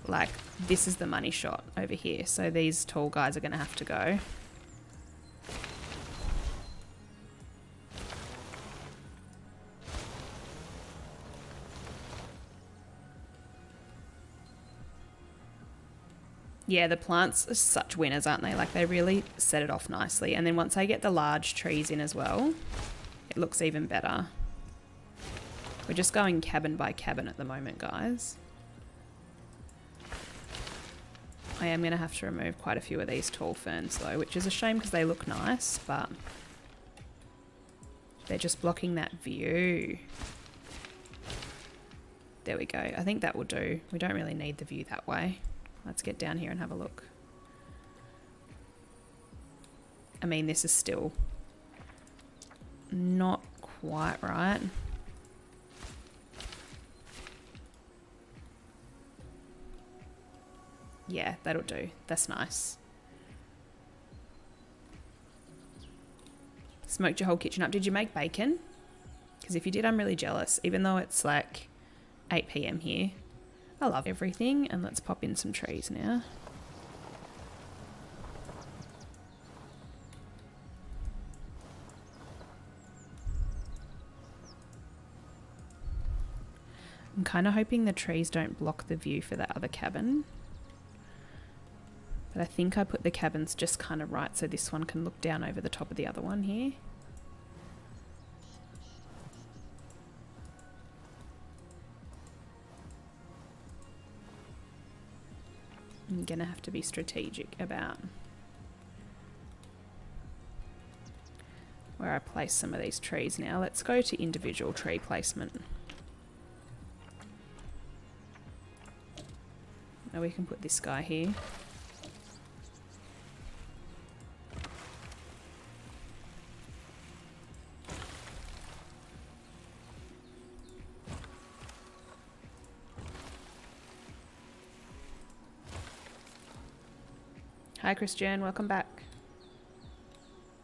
like, this is the money shot over here. So these tall guys are going to have to go. Yeah, the plants are such winners, aren't they? Like, they really set it off nicely. And then once I get the large trees in as well, it looks even better. We're just going cabin by cabin at the moment, guys. I am going to have to remove quite a few of these tall ferns, though, which is a shame because they look nice, but they're just blocking that view. There we go. I think that will do. We don't really need the view that way. Let's get down here and have a look. I mean, this is still not quite right. Yeah, that'll do. That's nice. Smoked your whole kitchen up. Did you make bacon? Because if you did, I'm really jealous. Even though it's like 8 PM here. I love everything. And let's pop in some trees now. I'm kind of hoping the trees don't block the view for that other cabin. But I think I put the cabins just kind of right so this one can look down over the top of the other one here. I'm going to have to be strategic about where I place some of these trees now. Let's go to individual tree placement. Now we can put this guy here. Hi Christian, welcome back.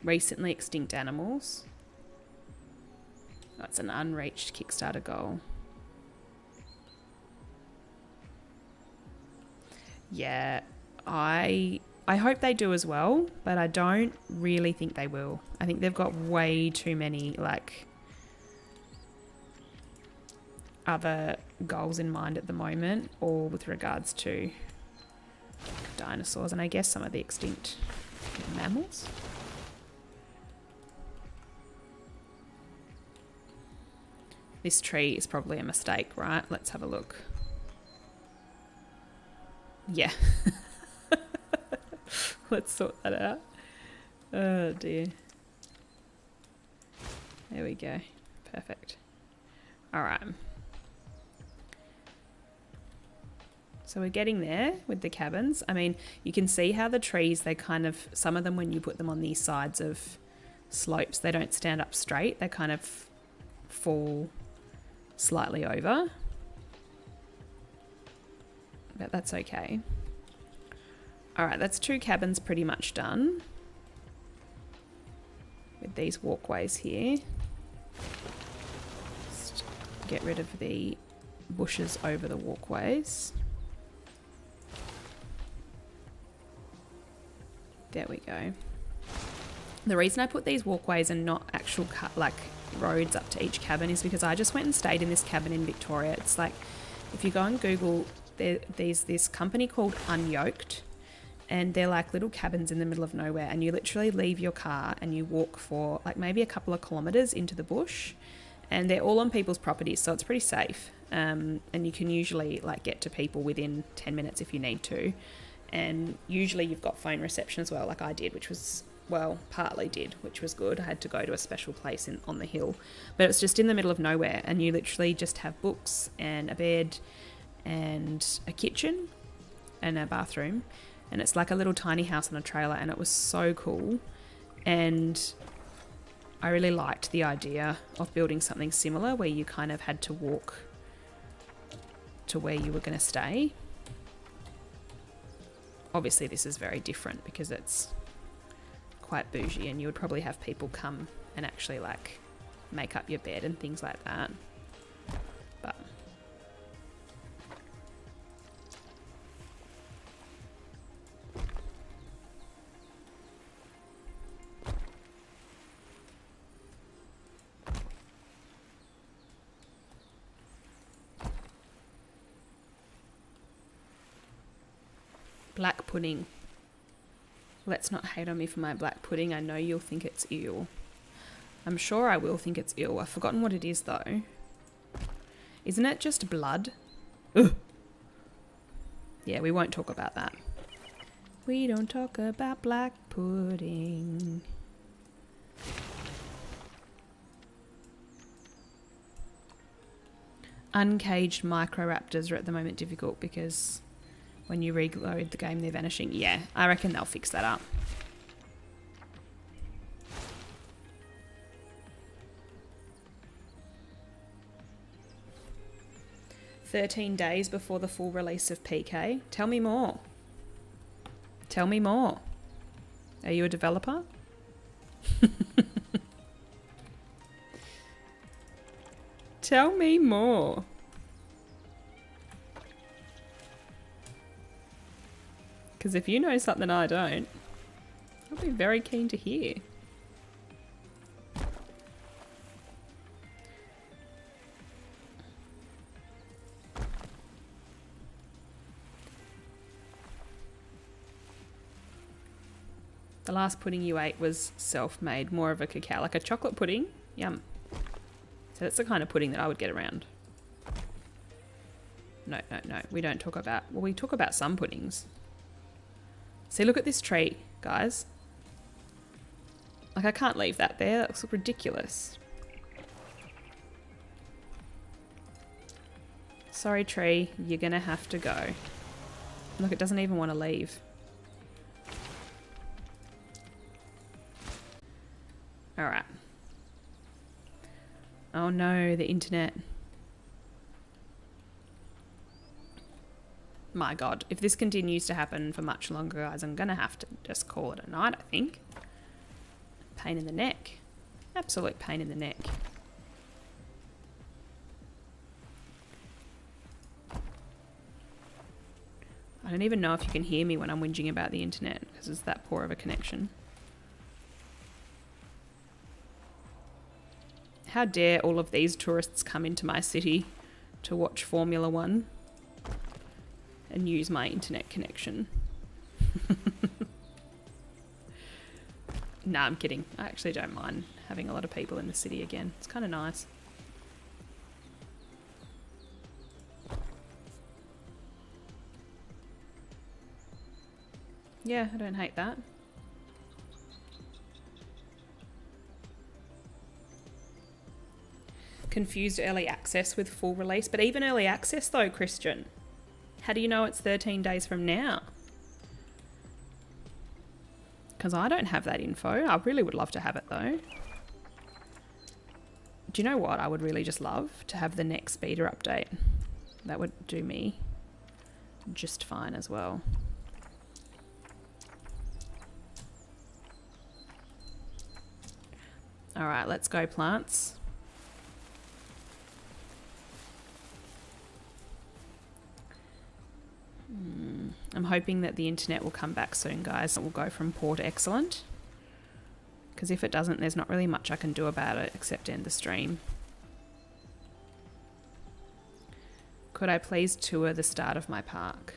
Recently extinct animals. That's an unreached Kickstarter goal. Yeah, I hope they do as well, but I don't really think they will. I think they've got way too many like other goals in mind at the moment, or with regards to dinosaurs and I guess some of the extinct mammals. This tree is probably a mistake, right? Let's have a look. Yeah. Let's sort that out. Oh dear. There we go. Perfect. All right. So we're getting there with the cabins. I mean, you can see how the trees, they kind of, some of them when you put them on these sides of slopes, they don't stand up straight. They kind of fall slightly over. But that's okay. All right, that's 2 cabins pretty much done. With these walkways here. Just get rid of the bushes over the walkways. There we go. The reason I put these walkways and not actual roads up to each cabin is because I just went and stayed in this cabin in Victoria. It's like, if you go on Google, there's this company called Unyoked, and they're like little cabins in the middle of nowhere, and you literally leave your car and you walk for like maybe a couple of kilometres into the bush, and they're all on people's properties, so it's pretty safe. And you can usually like get to people within 10 minutes if you need to. And usually you've got phone reception as well, like I did, which was, well, partly did, which was good. I had to go to a special place on the hill, but it's just in the middle of nowhere, and you literally just have books and a bed and a kitchen and a bathroom, and it's like a little tiny house on a trailer, and it was so cool. And I really liked the idea of building something similar where you kind of had to walk to where you were going to stay. Obviously this is very different because it's quite bougie, and you would probably have people come and actually like make up your bed and things like that. But black pudding. Let's not hate on me for my black pudding. I know you'll think it's ew. I'm sure I will think it's ew. I've forgotten what it is though. Isn't it just blood? Ugh. Yeah, we won't talk about that. We don't talk about black pudding. Uncaged microraptors are at the moment difficult because when you reload the game, they're vanishing. Yeah, I reckon they'll fix that up. "13 days before the full release of PK. Tell me more. Tell me more. Are you a developer?" Tell me more. Because if you know something I don't, I'll be very keen to hear. The last pudding you ate was self-made, more of a cacao, like a chocolate pudding. Yum. So that's the kind of pudding that I would get around. No, no, no. We don't talk about... Well, we talk about some puddings. See, look at this tree, guys. Like, I can't leave that there. That looks ridiculous. Sorry, tree. You're gonna have to go. Look, it doesn't even want to leave. Alright. Oh no, the internet. My God, if this continues to happen for much longer, guys, I'm going to have to just call it a night, I think. Pain in the neck. Absolute pain in the neck. I don't even know if you can hear me when I'm whinging about the internet because it's that poor of a connection. How dare all of these tourists come into my city to watch Formula One and use my internet connection. Nah, I'm kidding. I actually don't mind having a lot of people in the city again. It's kind of nice. Yeah, I don't hate that. Confused early access with full release. But even early access though, Christian. How do you know it's 13 days from now? Because I don't have that info. I really would love to have it though. Do you know what I would really just love? To have the next beta update. That would do me just fine as well. Alright, let's go plants. I'm hoping that the internet will come back soon, guys. It will go from poor to excellent. Because if it doesn't, there's not really much I can do about it except end the stream. Could I please tour the start of my park?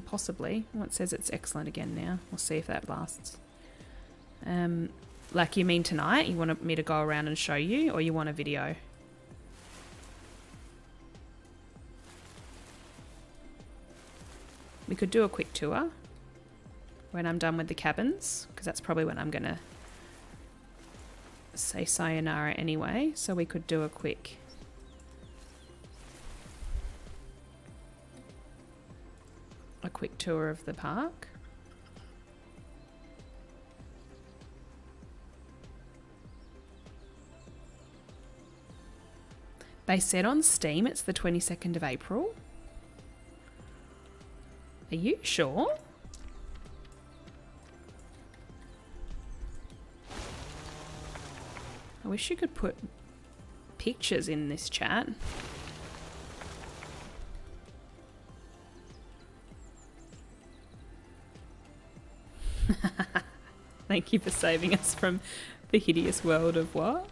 Possibly. Well, it says it's excellent again now. We'll see if that lasts. Like, you mean tonight? You want me to go around and show you, or you want a video? We could do a quick tour when I'm done with the cabins, because that's probably when I'm going to say sayonara anyway. So we could do a quick tour of the park. They said on Steam it's the 22nd of April. Are you sure? I wish you could put pictures in this chat. Thank you for saving us from the hideous world of what?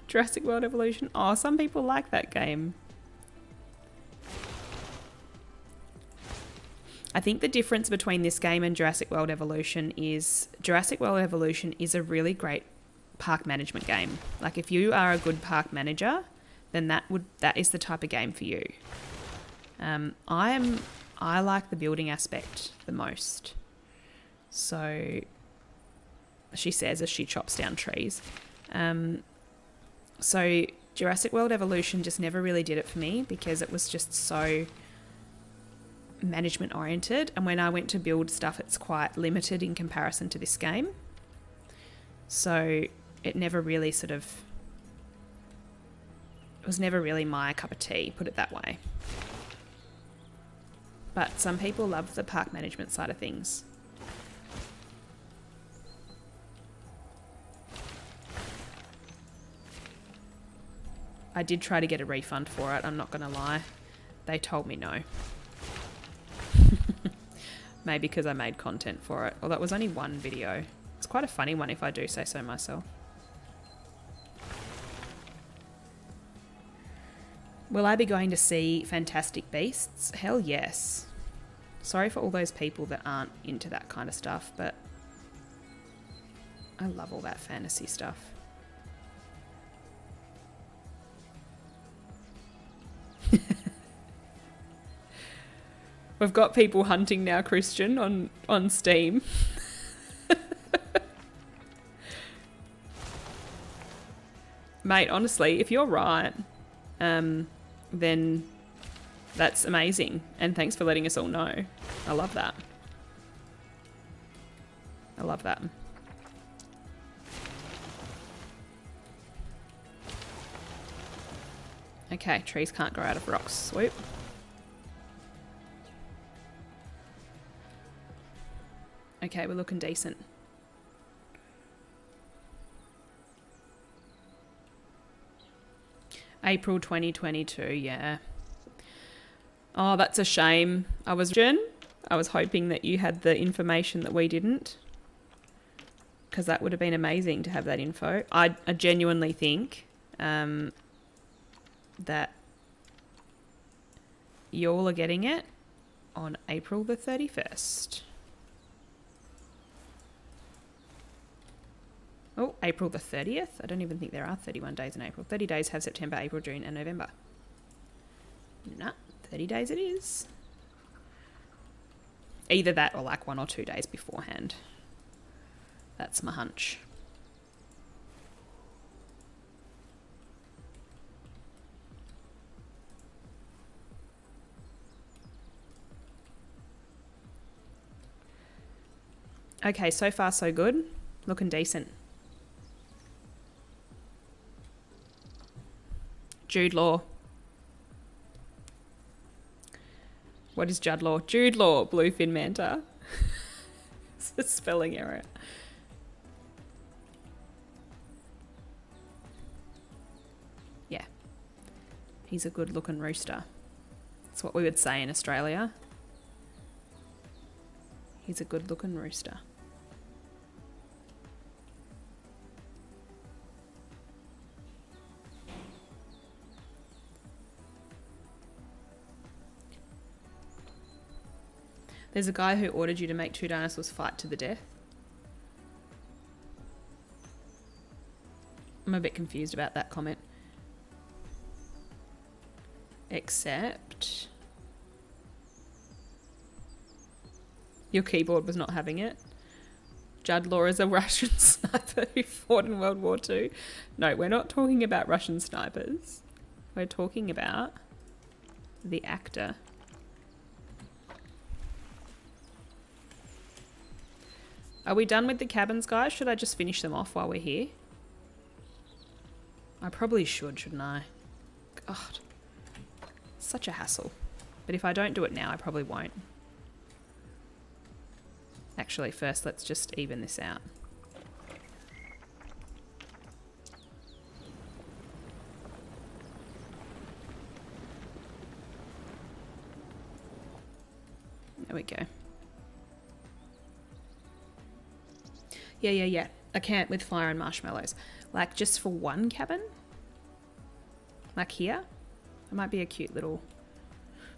Jurassic World Evolution? Oh, some people like that game. I think the difference between this game and Jurassic World Evolution is Jurassic World Evolution is a really great park management game. Like, if you are a good park manager, then that is the type of game for you. I like the building aspect the most. So she says as she chops down trees. So Jurassic World Evolution just never really did it for me because it was just so management oriented, and when I went to build stuff it's quite limited in comparison to this game, so it never really it was never really my cup of tea, put it that way. But some people love the park management side of things. I did try to get a refund for it, I'm not gonna lie. They told me no. Maybe because I made content for it. Well, that was only one video. It's quite a funny one if I do say so myself. Will I be going to see Fantastic Beasts? Hell yes. Sorry for all those people that aren't into that kind of stuff, but I love all that fantasy stuff. We've got people hunting now, Christian, on Steam. Mate, honestly, if you're right, then that's amazing. And thanks for letting us all know. I love that. I love that. Okay, trees can't grow out of rocks. Swoop. Okay, we're looking decent. April 2022, yeah. Oh, that's a shame. I was hoping that you had the information that we didn't, because that would have been amazing to have that info. I genuinely think that y'all are getting it on April the 31st. Oh, April the 30th? I don't even think there are 31 days in April. 30 days have September, April, June and November. Nah, 30 days it is. Either that or like 1 or 2 days beforehand. That's my hunch. Okay, so far so good. Looking decent. Jude Law. What is Judd Law? Jude Law, Bluefin Manta. It's a spelling error. Yeah. He's a good looking rooster. That's what we would say in Australia. He's a good looking rooster. There's a guy who ordered you to make 2 dinosaurs fight to the death. I'm a bit confused about that comment. Except your keyboard was not having it. Judd Law is a Russian sniper who fought in World War II. No, we're not talking about Russian snipers. We're talking about the actor. Are we done with the cabins, guys? Should I just finish them off while we're here? I probably should, shouldn't I? God. Such a hassle. But if I don't do it now, I probably won't. Actually, first let's just even this out. There we go. Yeah. I can't with fire and marshmallows. Like, just for one cabin? Like here? It might be a cute little...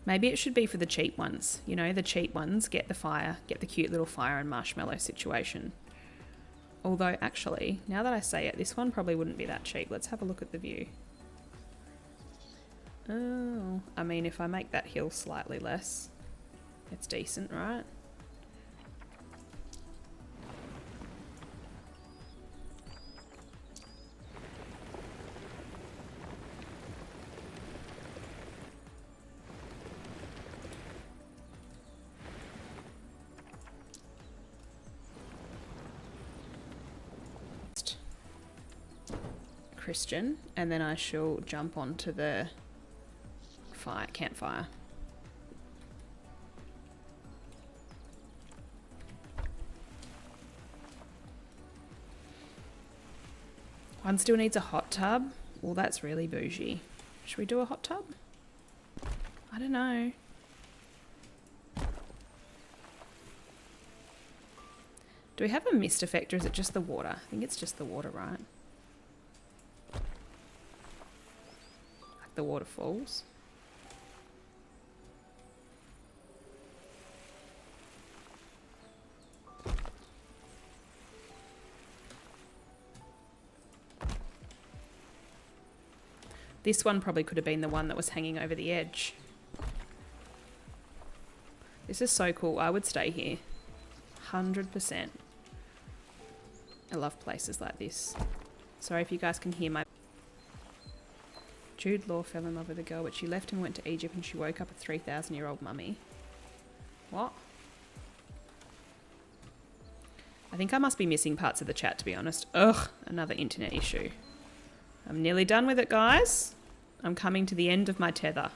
Maybe it should be for the cheap ones. You know, the cheap ones get the fire, get the cute little fire and marshmallow situation. Although, actually, now that I say it, this one probably wouldn't be that cheap. Let's have a look at the view. Oh, I mean, if I make that hill slightly less, it's decent, right? Christian, and then I shall jump onto the campfire. One still needs a hot tub. Well, that's really bougie. Should we do a hot tub? I don't know. Do we have a mist effect, or is it just the water? I think it's just the water, right? The waterfalls. This one probably could have been the one that was hanging over the edge. This is so cool. I would stay here. 100%. I love places like this. Sorry if you guys can hear my... Jude Law fell in love with a girl, but she left him and went to Egypt, and she woke up a 3,000-year-old mummy. What? I think I must be missing parts of the chat, to be honest. Ugh, another internet issue. I'm nearly done with it, guys. I'm coming to the end of my tether.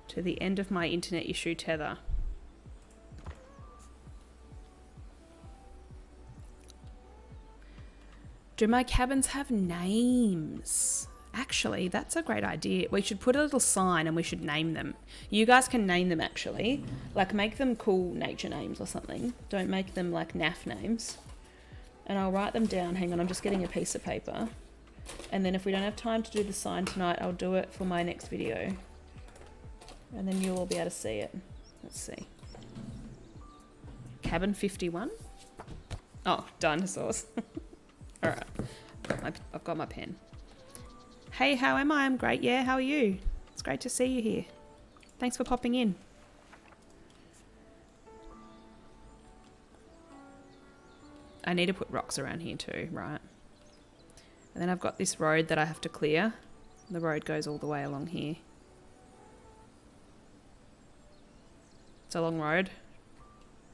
To the end of my internet issue tether. Do my cabins have names? Actually, that's a great idea. We should put a little sign and we should name them. You guys can name them, actually. Like, make them cool nature names or something. Don't make them like naff names. And I'll write them down. Hang on, I'm just getting a piece of paper. And then if we don't have time to do the sign tonight, I'll do it for my next video. And then you'll all be able to see it. Let's see. Cabin 51? Oh, dinosaurs. Alright. I've got my pen. Hey, how am I? I'm great. Yeah, how are you? It's great to see you here. Thanks for popping in. I need to put rocks around here too, right? And then I've got this road that I have to clear. The road goes all the way along here. It's a long road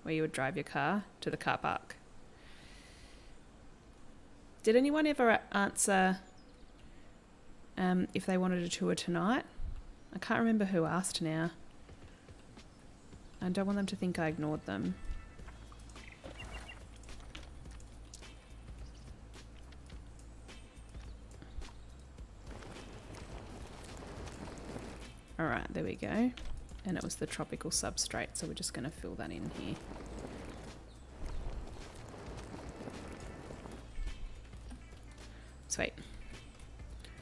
where you would drive your car to the car park. Did anyone ever answer if they wanted a tour tonight? I can't remember who asked now. I don't want them to think I ignored them. Alright, there we go. And it was the tropical substrate, so we're just going to fill that in here. Sweet.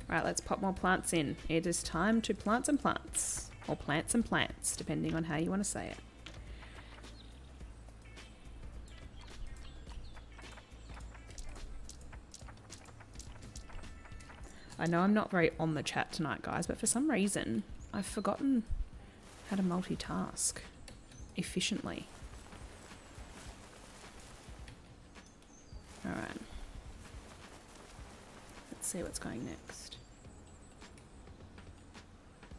Right, let's pop more plants in. It is time to plant some plants. Or plant some plants, depending on how you want to say it. I know I'm not very on the chat tonight, guys, but for some reason, I've forgotten how to multitask efficiently. Alright. Let's see what's going next.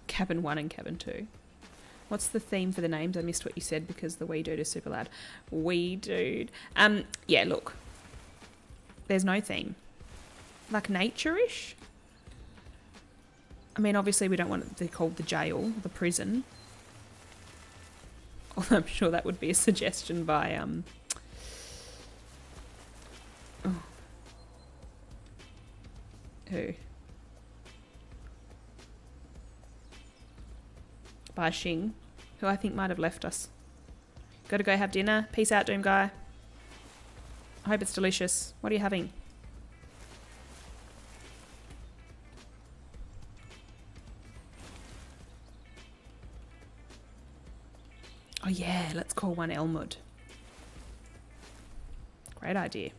Cabin 1 and Cabin 2. What's the theme for the names? I missed what you said because the wee dude is super loud. Wee dude. Yeah, look. There's no theme. Like nature-ish? I mean, obviously we don't want it to be called the jail, the prison. Although I'm sure that would be a suggestion by, who? By Xing, who I think might have left us. Gotta go have dinner. Peace out, Doom Guy. I hope it's delicious. What are you having? Oh yeah, let's call one Elmwood. Great idea.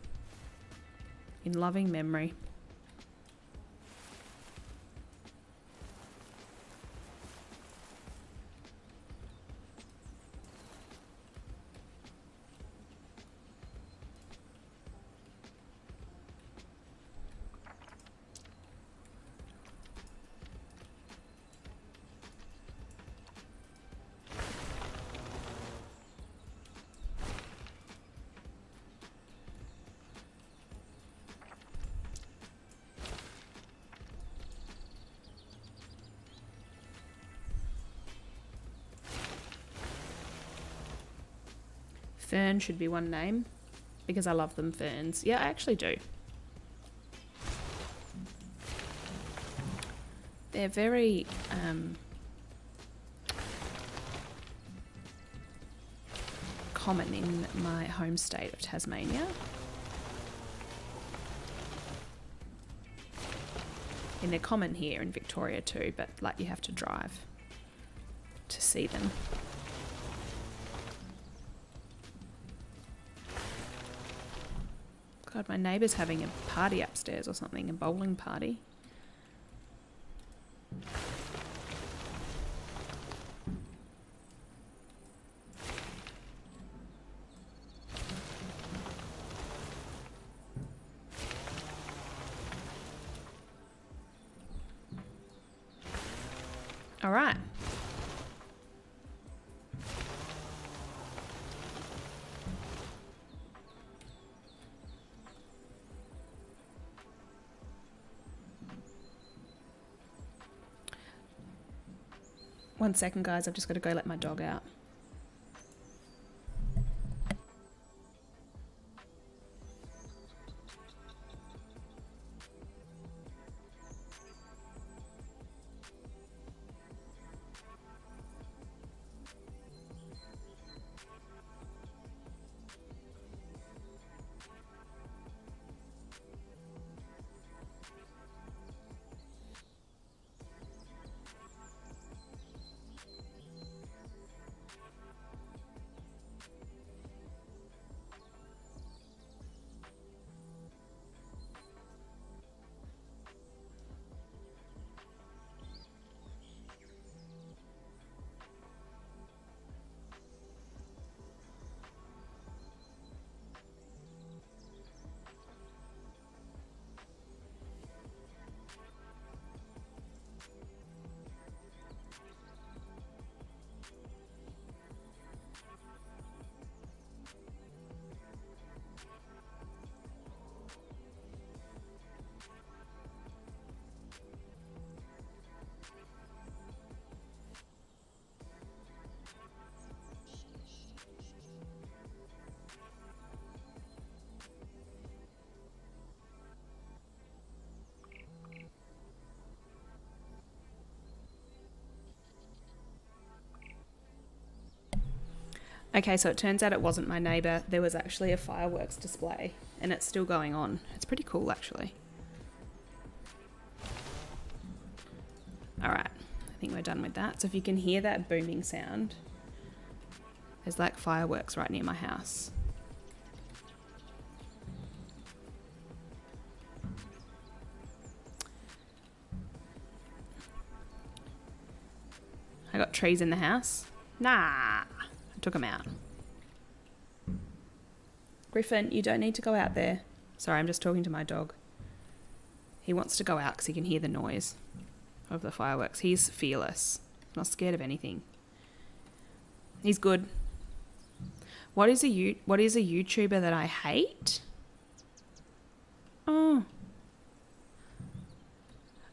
In loving memory. Fern should be one name because I love them ferns. Yeah, I actually do. They're very common in my home state of Tasmania. And they're common here in Victoria too, but like you have to drive to see them. God, my neighbour's having a party upstairs or something, a bowling party. All right. One second, guys. I've just got to go let my dog out. Okay, so it turns out it wasn't my neighbour. There was actually a fireworks display and it's still going on. It's pretty cool, actually. All right, I think we're done with that. So if you can hear that booming sound, there's like fireworks right near my house. I got trees in the house. Nah, I took them out. Griffin, you don't need to go out there. Sorry, I'm just talking to my dog. He wants to go out because he can hear the noise of the fireworks. He's fearless. Not scared of anything. He's good. What is a YouTuber that I hate? Oh.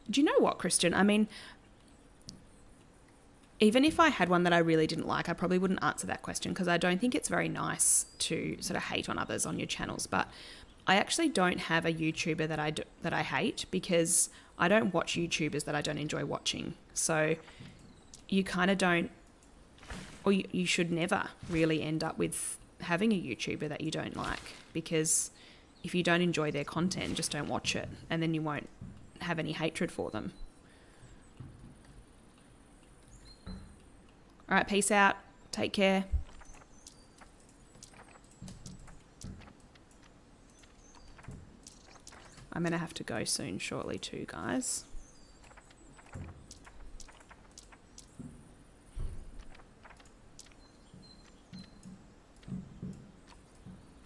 Do you know what, Christian? I mean, even if I had one that I really didn't like, I probably wouldn't answer that question because I don't think it's very nice to sort of hate on others on your channels. But I actually don't have a YouTuber that I hate because I don't watch YouTubers that I don't enjoy watching. So you kind of don't, or you should never really end up with having a YouTuber that you don't like, because if you don't enjoy their content, just don't watch it and then you won't have any hatred for them. All right, peace out. Take care. I'm going to have to go soon, shortly too, guys.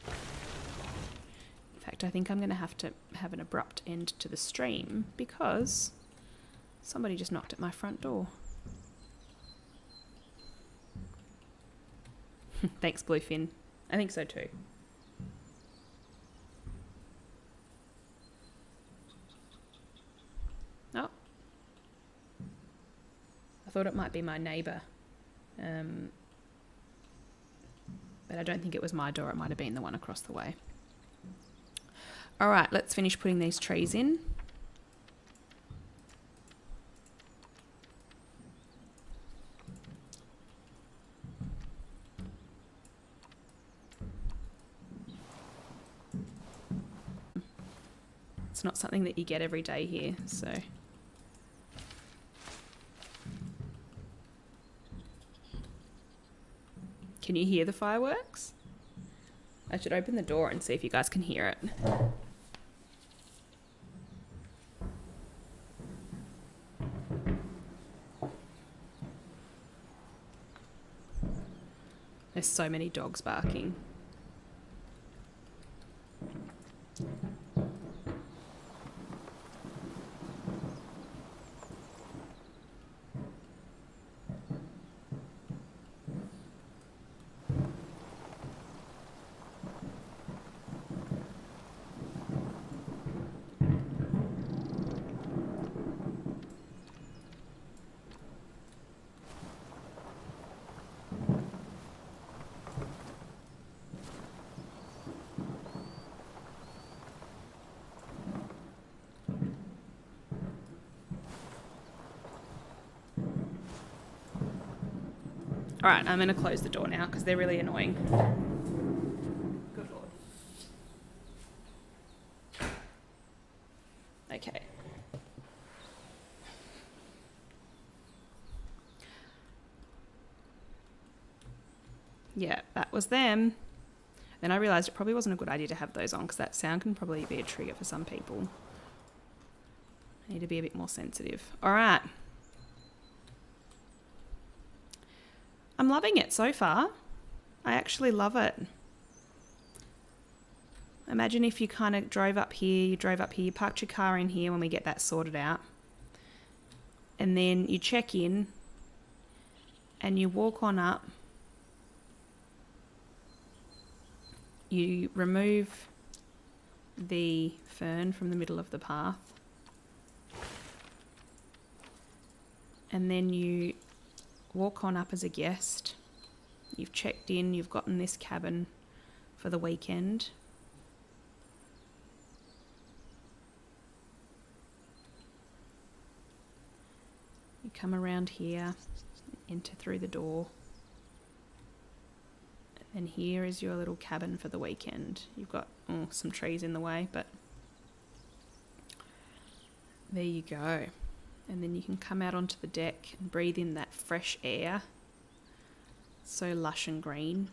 In fact, I think I'm going to have an abrupt end to the stream because somebody just knocked at my front door. Thanks, Bluefin. I think so too. Oh. I thought it might be my neighbour. But I don't think it was my door. It might have been the one across the way. All right, let's finish putting these trees in. It's not something that you get every day here, so. Can you hear the fireworks? I should open the door and see if you guys can hear it. There's so many dogs barking. All right, I'm going to close the door now because they're really annoying. Good Lord. Okay. Yeah, that was them. Then I realised it probably wasn't a good idea to have those on because that sound can probably be a trigger for some people. I need to be a bit more sensitive. All right. I'm loving it so far. I actually love it. Imagine if you kind of drove up here, you parked your car in here when we get that sorted out. And then you check in and you walk on up. You remove the fern from the middle of the path. And then you walk on up as a guest. You've checked in, you've gotten this cabin for the weekend. You come around here, enter through the door. And here is your little cabin for the weekend. You've got some trees in the way, but there you go. And then you can come out onto the deck and breathe in that fresh air. So lush and green.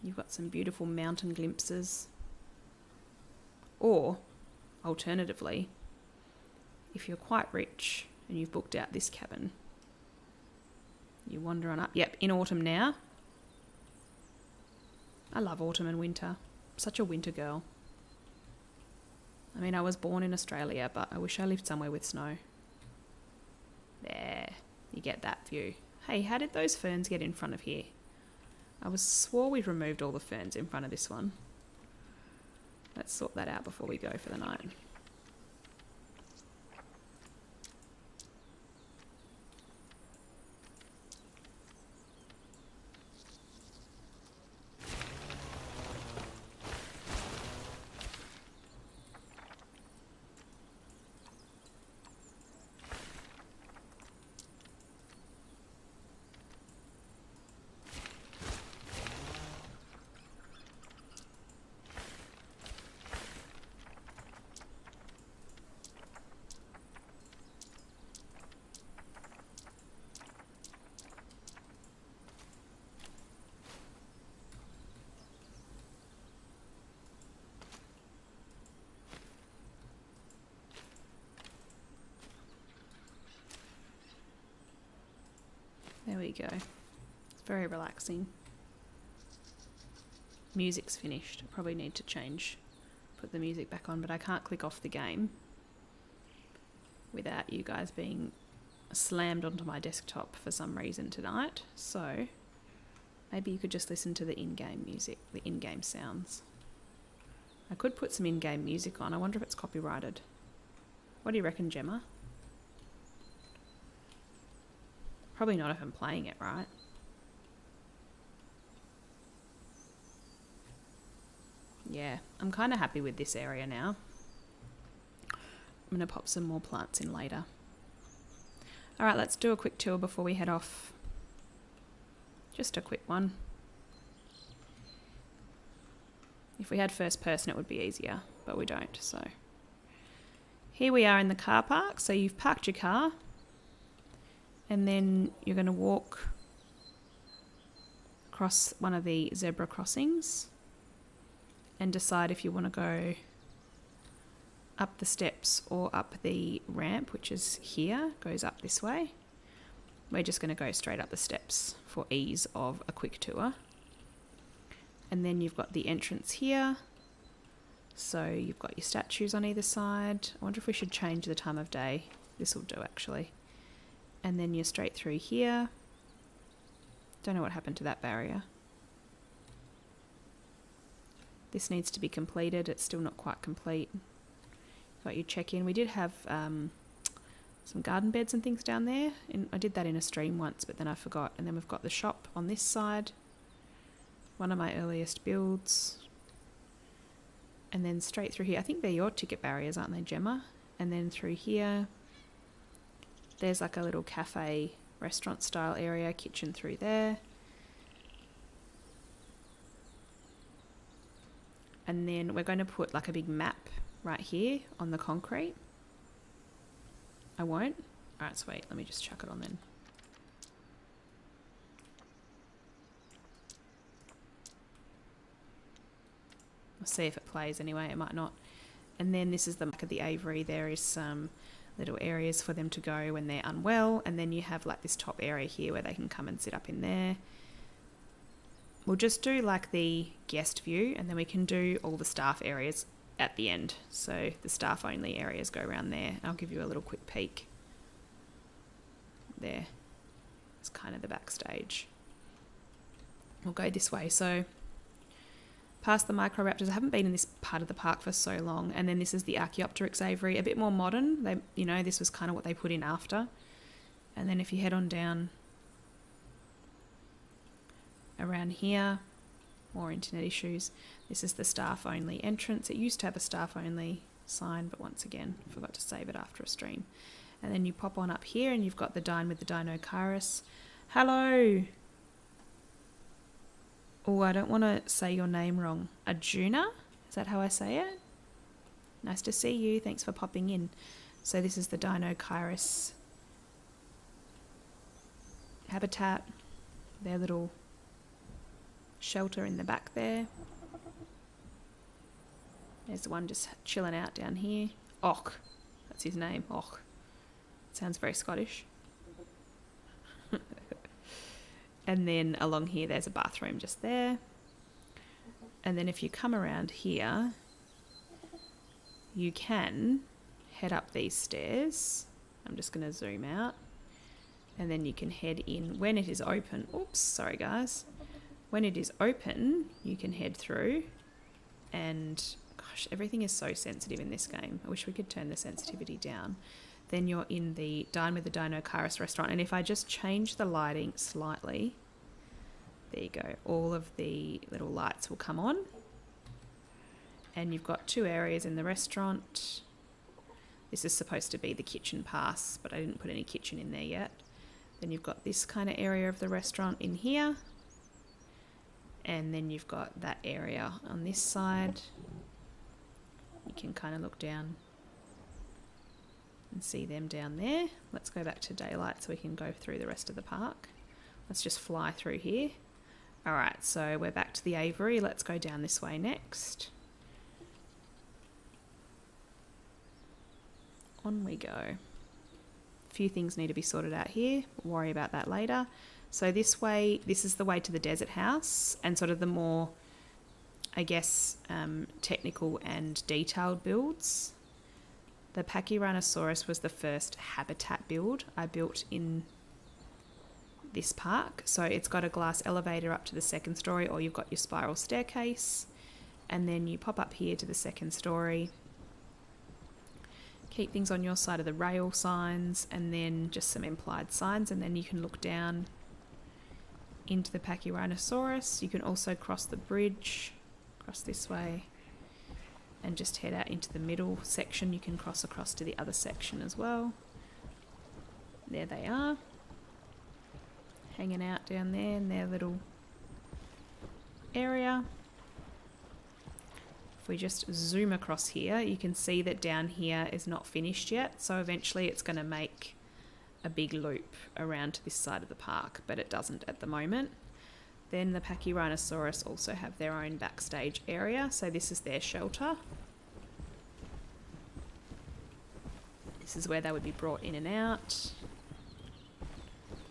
You've got some beautiful mountain glimpses. Or, alternatively, if you're quite rich and you've booked out this cabin, you wander on up. Yep, in autumn now. I love autumn and winter. Such a winter girl. I mean, I was born in Australia, but I wish I lived somewhere with snow. There, you get that view. Hey, how did those ferns get in front of here? I swore we'd removed all the ferns in front of this one. Let's sort that out before we go for the night. There we go. It's very relaxing. Music's finished. I probably need to put the music back on, but I can't click off the game without you guys being slammed onto my desktop for some reason tonight. So maybe you could just listen to the in-game music, the in-game sounds. I could put some in-game music on. I wonder if it's copyrighted. What do you reckon, Gemma? Probably not if I'm playing it, right? Yeah, I'm kind of happy with this area now. I'm going to pop some more plants in later. All right, let's do a quick tour before we head off. Just a quick one. If we had first person, it would be easier, but we don't. So here we are in the car park. So you've parked your car. And then you're going to walk across one of the zebra crossings and decide if you want to go up the steps or up the ramp, which is here, goes up this way. We're just going to go straight up the steps for ease of a quick tour. And then you've got the entrance here. So you've got your statues on either side. I wonder if we should change the time of day. This will do, actually. And then you're straight through here. Don't know what happened to that barrier. This needs to be completed. It's still not quite complete. Got your check-in. We did have some garden beds and things down there. And I did that in a stream once, but then I forgot. And then we've got the shop on this side. One of my earliest builds. And then straight through here. I think they're your ticket barriers, aren't they, Gemma? And then through here. There's like a little cafe, restaurant style area, kitchen through there. And then we're going to put like a big map right here on the concrete. I won't. All right, sweet. Let me just chuck it on then. I'll see if it plays anyway. It might not. And then this is the back of the aviary. There is some little areas for them to go when they're unwell, and then you have like this top area here where they can come and sit up in there. We'll just do like the guest view, and then we can do all the staff areas at the end. So the staff only areas go around there. I'll give you a little quick peek. There. It's kind of the backstage. We'll go this way. So past the Microraptors. I haven't been in this part of the park for so long. And then this is the Archaeopteryx aviary, a bit more modern. This was kind of what they put in after. And then if you head on down around here, more internet issues. This is the staff only entrance. It used to have a staff only sign, but once again, forgot to save it after a stream. And then you pop on up here and you've got the Dine with the Dino Kairos. Hello! Oh, I don't want to say your name wrong. Arjuna? Is that how I say it? Nice to see you. Thanks for popping in. So this is the Dinokairos habitat. Their little shelter in the back there. There's the one just chilling out down here. Och. That's his name. Och. Sounds very Scottish. And then along here there's a bathroom just there. And then if you come around here, you can head up these stairs. I'm just going to zoom out. And then you can head in when it is open. Oops, sorry guys. When it is open, you can head through. And gosh, everything is so sensitive in this game. I wish we could turn the sensitivity down. Then you're in the Dine with the Dinokairos restaurant. And if I just change the lighting slightly, there you go. All of the little lights will come on. And you've got two areas in the restaurant. This is supposed to be the kitchen pass, but I didn't put any kitchen in there yet. Then you've got this kind of area of the restaurant in here. And then you've got that area on this side. You can kind of look down and see them down there. Let's go back to daylight so we can go through the rest of the park. Let's just fly through here. Alright, so we're back to the aviary. Let's go down this way next. On we go. A few things need to be sorted out here. We'll worry about that later. So this way, this is the way to the desert house and sort of the more, I guess, technical and detailed builds. The Pachyrhinosaurus was the first habitat build I built in this park. So it's got a glass elevator up to the second story, or you've got your spiral staircase, and then you pop up here to the second story. Keep things on your side of the rail signs, and then just some implied signs, and then you can look down into the Pachyrhinosaurus. You can also cross the bridge, cross this way, and just head out into the middle section. You can cross across to the other section as well. There they are, hanging out down there in their little area. If we just zoom across here, you can see that down here is not finished yet, so eventually it's going to make a big loop around to this side of the park, but it doesn't at the moment. Then the Pachyrhinosaurus also have their own backstage area, so this is their shelter. This is where they would be brought in and out.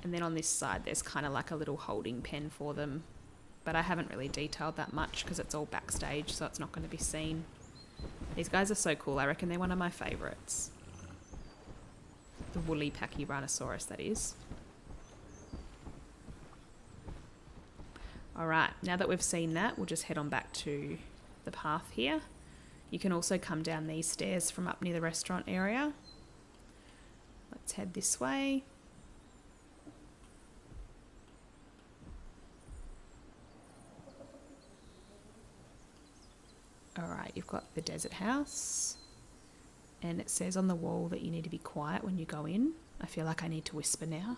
And then on this side there's kind of like a little holding pen for them, but I haven't really detailed that much because it's all backstage, so it's not going to be seen. These guys are so cool. I reckon they're one of my favourites. The woolly Pachyrhinosaurus, that is. Alright, now that we've seen that, we'll just head on back to the path here. You can also come down these stairs from up near the restaurant area. Let's head this way. Alright, you've got the desert house. And it says on the wall that you need to be quiet when you go in. I feel like I need to whisper now.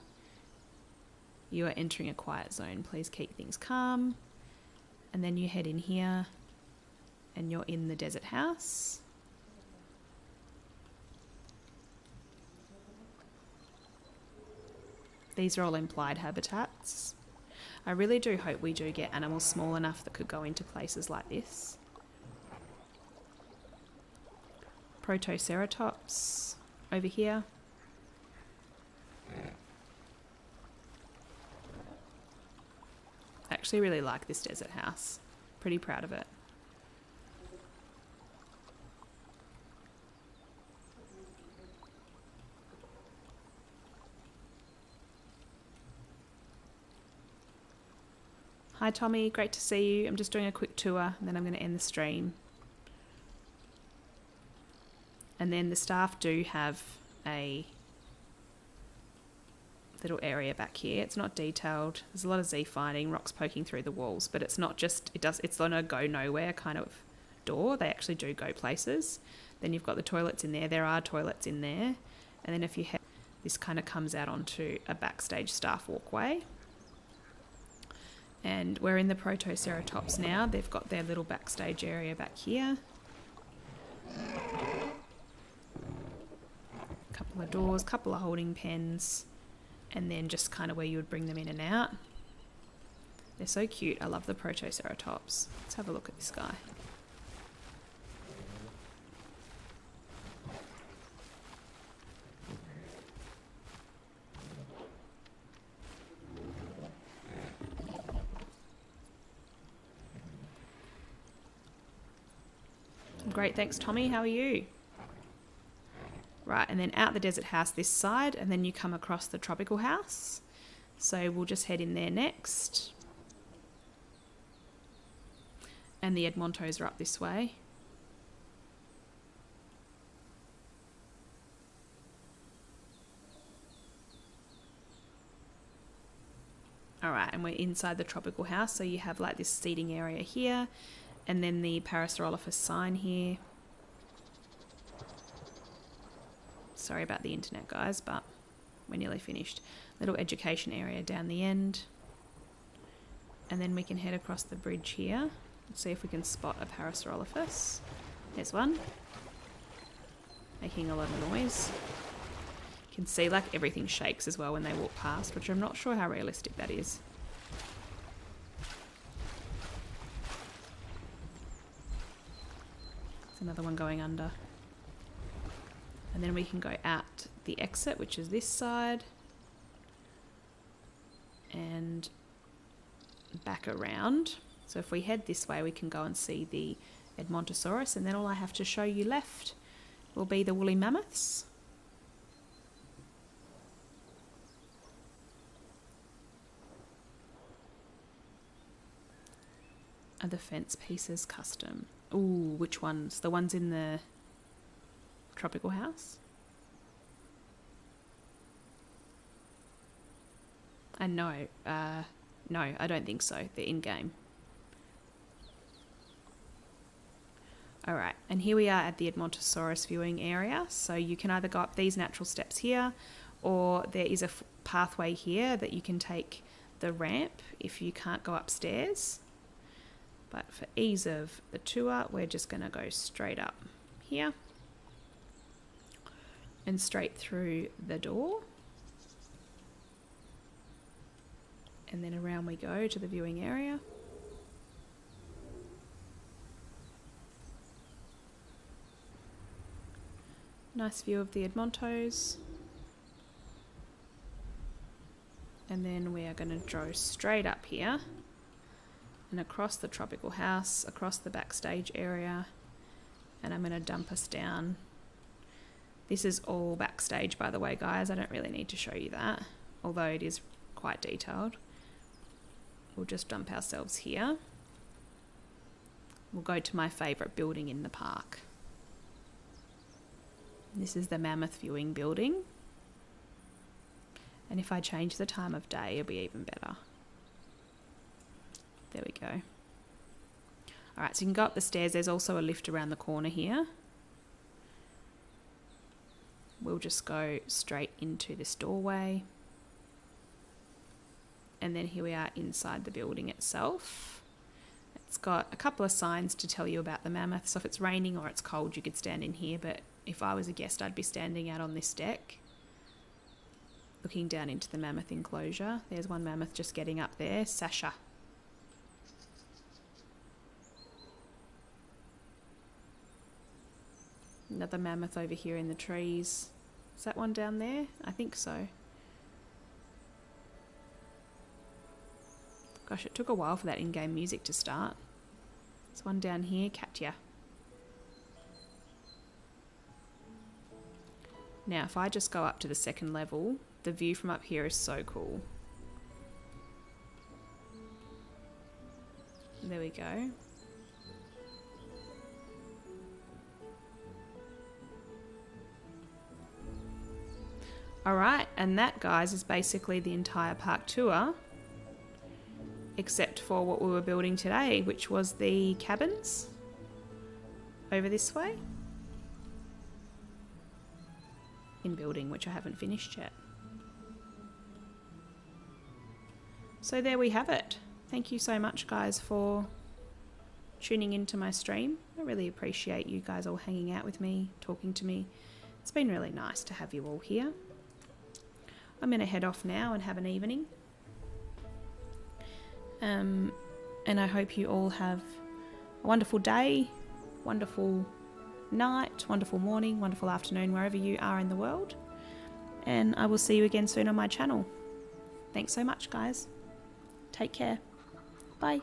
You are entering a quiet zone. Please keep things calm. And then you head in here and you're in the desert house. These are all implied habitats. I really do hope we do get animals small enough that could go into places like this. Protoceratops over here. I actually really like this desert house. Pretty proud of it. Hi Tommy, great to see you. I'm just doing a quick tour and then I'm going to end the stream. And then the staff do have a little area back here. It's not detailed. There's a lot of Z finding, rocks poking through the walls, but it's not just, it's on a go nowhere kind of door. They actually do go places. Then you've got the toilets in there. There are toilets in there. And then if you head, this kind of comes out onto a backstage staff walkway. And we're in the Protoceratops now. They've got their little backstage area back here. Couple of doors, couple of holding pens, and then just kind of where you would bring them in and out. They're so cute. I love the Protoceratops. Let's have a look at this guy. Great, thanks Tommy. How are you? Right, and then out the desert house this side, and then you come across the tropical house. So we'll just head in there next. And the Edmontos are up this way. Alright, and we're inside the tropical house, so you have like this seating area here, and then the Parasaurolophus sign here. Sorry about the internet, guys, but we're nearly finished. Little education area down the end. And then we can head across the bridge here. Let's see if we can spot a Parasaurolophus. There's one. Making a lot of noise. You can see like everything shakes as well when they walk past, which I'm not sure how realistic that is. There's another one going under. And then we can go out the exit, which is this side, and back around. So if we head this way, we can go and see the Edmontosaurus, and then all I have to show you left will be the woolly mammoths. Are the fence pieces custom? Ooh, which ones? The ones in the tropical house? And no, I don't think so. They're in-game. Alright, and here we are at the Edmontosaurus viewing area. So you can either go up these natural steps here, or there is a pathway here that you can take the ramp if you can't go upstairs. But for ease of the tour, we're just going to go straight up here and straight through the door. And then around we go to the viewing area. Nice view of the Edmontos. And then we are going to draw straight up here and across the tropical house, across the backstage area, and I'm going to dump us down. This is all backstage, by the way, guys. I don't really need to show you that, although it is quite detailed. We'll just dump ourselves here. We'll go to my favourite building in the park. This is the mammoth viewing building. And if I change the time of day, it'll be even better. There we go. Alright, so you can go up the stairs. There's also a lift around the corner here. We'll just go straight into this doorway. And then here we are inside the building itself. It's got a couple of signs to tell you about the mammoth. So if it's raining or it's cold, you could stand in here. But if I was a guest, I'd be standing out on this deck, looking down into the mammoth enclosure. There's one mammoth just getting up there, Sasha. Another mammoth over here in the trees. Is that one down there? I think so. Gosh, it took a while for that in-game music to start. There's one down here, Patio. Now, if I just go up to the second level, the view from up here is so cool. There we go. Alright, and that, guys, is basically the entire park tour, except for what we were building today, which was the cabins over this way. In building, which I haven't finished yet. So there we have it. thank you so much, guys, for tuning into my stream. I really appreciate you guys all hanging out with me, talking to me. It's been really nice to have you all here. I'm going to head off now and have an evening. And I hope you all have a wonderful day, wonderful night, wonderful morning, wonderful afternoon, wherever you are in the world. And I will see you again soon on my channel. Thanks so much, guys. Take care. Bye.